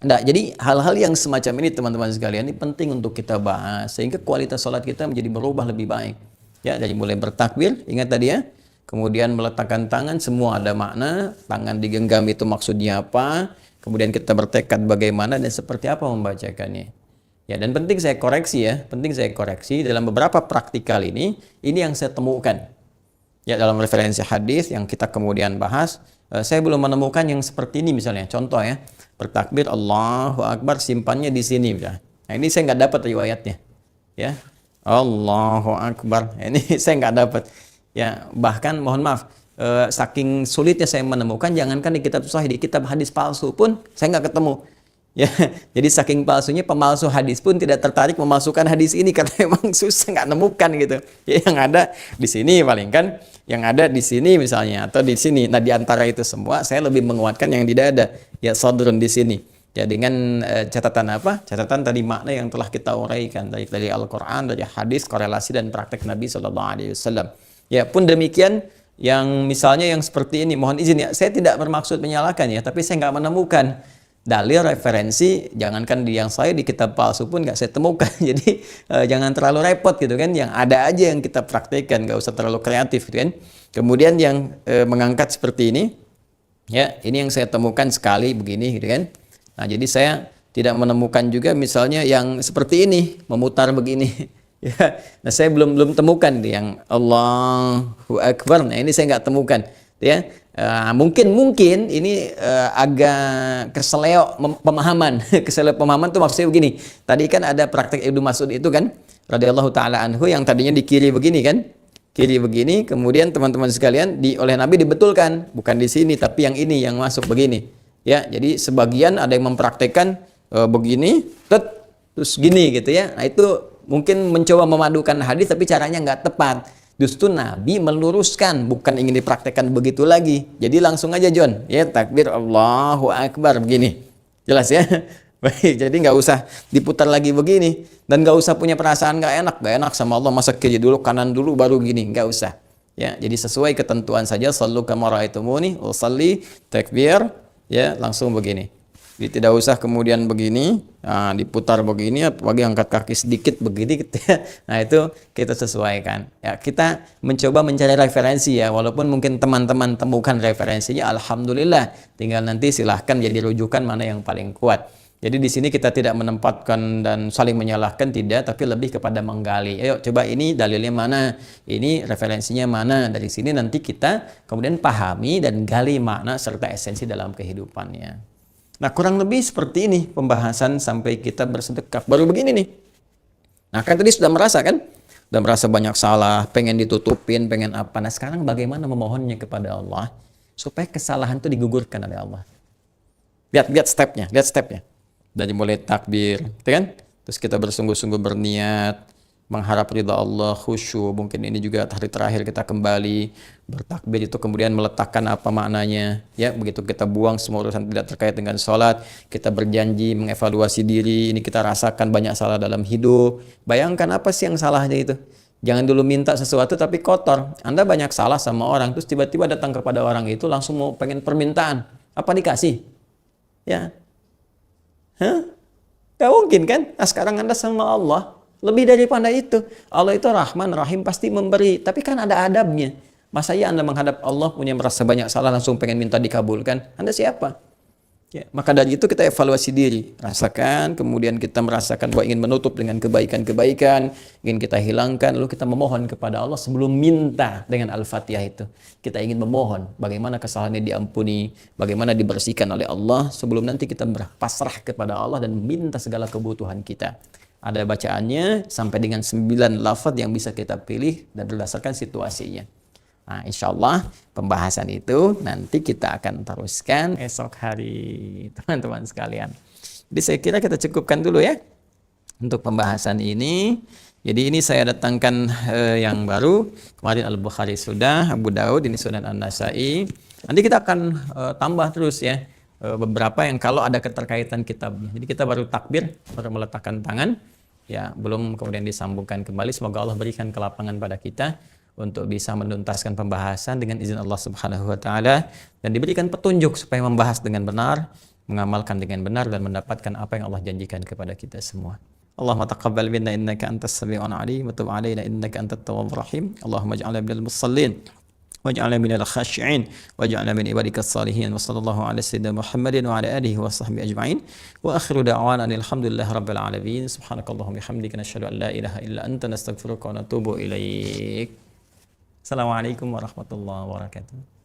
[SPEAKER 2] Nah, jadi hal-hal yang semacam ini teman-teman sekalian ini penting untuk kita bahas sehingga kualitas sholat kita menjadi berubah lebih baik. Ya, dari mulai bertakbir, ingat tadi ya, kemudian meletakkan tangan, semua ada makna, tangan digenggam itu maksudnya apa, kemudian kita bertekad bagaimana dan seperti apa membacakannya. Ya, dan penting saya koreksi dalam beberapa praktikal ini yang saya temukan. Ya, dalam referensi hadis yang kita kemudian bahas, saya belum menemukan yang seperti ini misalnya. Contoh ya, bertakbir Allahu Akbar simpannya di sini. Nah, ini saya nggak dapat riwayatnya. Ya, Allahu Akbar. Ini saya nggak dapat. Ya, bahkan mohon maaf, saking sulitnya saya menemukan, jangankan di kitab sahih, di kitab hadis palsu pun saya nggak ketemu. Ya, jadi saking palsunya pemalsu hadis pun tidak tertarik memasukkan hadis ini karena memang susah nggak nemukan gitu. Ya, yang ada di sini paling kan, yang ada di sini misalnya atau di sini. Nah, di antara itu semua saya lebih menguatkan yang tidak ada. Ya, sadrun di sini. Ya, dengan catatan apa? Catatan tadi makna yang telah kita uraikan dari Al-Qur'an, dari hadis, korelasi dan praktek Nabi sallallahu alaihi wasallam. Ya, pun demikian yang misalnya yang seperti ini, mohon izin ya, saya tidak bermaksud menyalahkan ya, tapi saya nggak menemukan dalil referensi, jangankan di yang saya di kitab palsu pun nggak saya temukan. Jadi jangan terlalu repot gitu kan, yang ada aja yang kita praktekkan, nggak usah terlalu kreatif gitu kan. Kemudian yang mengangkat seperti ini, ya ini yang saya temukan sekali begini gitu kan. Nah, jadi saya tidak menemukan juga misalnya yang seperti ini, memutar begini. Ya, nah saya belum temukan yang Allahu Akbar. Nah, ini saya nggak temukan. ya. Mungkin ini agak keseleo pemahaman. Keseleo pemahaman tuh maksudnya begini. Tadi kan ada praktek Ibnu Mas'ud itu kan, radhiyallahu taala anhu, yang tadinya di kiri begini kan. Kiri begini, kemudian teman-teman sekalian oleh Nabi dibetulkan, bukan di sini tapi yang ini yang masuk begini. Ya, jadi sebagian ada yang mempraktekkan begini, terus gini gitu ya. Nah, itu mungkin mencoba memadukan hadis tapi caranya nggak tepat. Justru Nabi meluruskan, bukan ingin dipraktekkan begitu lagi. Jadi langsung aja John, ya takbir Allahu Akbar begini. Jelas ya? Baik, jadi nggak usah diputar lagi begini. Dan nggak usah punya perasaan nggak enak sama Allah, masa kiri dulu, kanan dulu, baru gini. Nggak usah. Ya, jadi sesuai ketentuan saja, sallu kama ra'aitumuni, usalli, takbir, ya langsung begini. Jadi tidak usah kemudian begini, diputar begini, apalagi angkat kaki sedikit begini gitu ya. Nah itu kita sesuaikan. Ya, kita mencoba mencari referensi ya, walaupun mungkin teman-teman temukan referensinya, alhamdulillah. Tinggal nanti silahkan jadi rujukan mana yang paling kuat. Jadi di sini kita tidak menempatkan dan saling menyalahkan, tidak, tapi lebih kepada menggali. Ayo coba ini dalilnya mana, ini referensinya mana. Dari sini nanti kita kemudian pahami dan gali makna serta esensi dalam kehidupannya. Nah kurang lebih seperti ini pembahasan sampai kita bersedekah. Baru begini nih. Nah kan tadi sudah merasa kan? Sudah merasa banyak salah, pengen ditutupin, pengen apa. Nah sekarang bagaimana memohonnya kepada Allah supaya kesalahan itu digugurkan oleh Allah. Lihat stepnya. Dari mulai takbir, gitu kan? Terus kita bersungguh-sungguh berniat, mengharap ridha Allah, khusyuk. Mungkin ini juga hari terakhir kita kembali bertakbir itu, kemudian meletakkan apa maknanya. Ya, begitu kita buang semua urusan tidak terkait dengan sholat, kita berjanji mengevaluasi diri. Ini kita rasakan banyak salah dalam hidup. Bayangkan apa sih yang salahnya itu? Jangan dulu minta sesuatu tapi kotor. Anda banyak salah sama orang, terus tiba-tiba datang kepada orang itu langsung mau pengen permintaan. Apa dikasih? Ya. Gak mungkin kan? Nah sekarang Anda sama Allah lebih daripada itu. Allah itu Rahman, Rahim, pasti memberi. Tapi kan ada adabnya. Masa ya Anda menghadap Allah punya merasa banyak salah langsung pengen minta dikabulkan? Anda siapa? Ya, maka dari itu kita evaluasi diri. Rasakan, kemudian kita merasakan bahwa ingin menutup dengan kebaikan-kebaikan, ingin kita hilangkan, lalu kita memohon kepada Allah sebelum minta dengan Al-Fatihah itu. Kita ingin memohon bagaimana kesalahannya diampuni, bagaimana dibersihkan oleh Allah sebelum nanti kita berpasrah kepada Allah dan minta segala kebutuhan kita. Ada bacaannya sampai dengan 9 lafaz yang bisa kita pilih dan berdasarkan situasinya. Nah, insya Allah pembahasan itu nanti kita akan teruskan esok hari, teman-teman sekalian. Jadi saya kira kita cukupkan dulu ya untuk pembahasan ini. Jadi ini saya datangkan yang baru. Kemarin Al-Bukhari sudah, Abu Daud, ini Sunan An-Nasai. Nanti kita akan tambah terus ya beberapa yang kalau ada keterkaitan kitabnya. Jadi kita baru takbir, baru meletakkan tangan, ya belum kemudian disambungkan kembali. Semoga Allah berikan kelapangan pada kita untuk bisa menuntaskan pembahasan dengan izin Allah Subhanahu wa taala dan diberikan petunjuk supaya membahas dengan benar, mengamalkan dengan benar dan mendapatkan apa yang Allah janjikan kepada kita semua. Allahumma taqabbal minna innaka antas sami'un 'alim wa tub 'alaina innaka antat tawwabur rahim. Allahumma ij'alna minal musallin waj'alna minal khashi'in waj'alna min ibadikas salihin wa sallallahu ala sayyidina Muhammadin wa ala alihi wa sahbihi ajma'in wa akhiru da'wana alhamdulillahi rabbil alamin. Subhanakallahumma bihamdika nashhadu an la ilaha illa anta nastaghfiruka wa natubu ilaik. Assalamualaikum warahmatullahi wabarakatuh.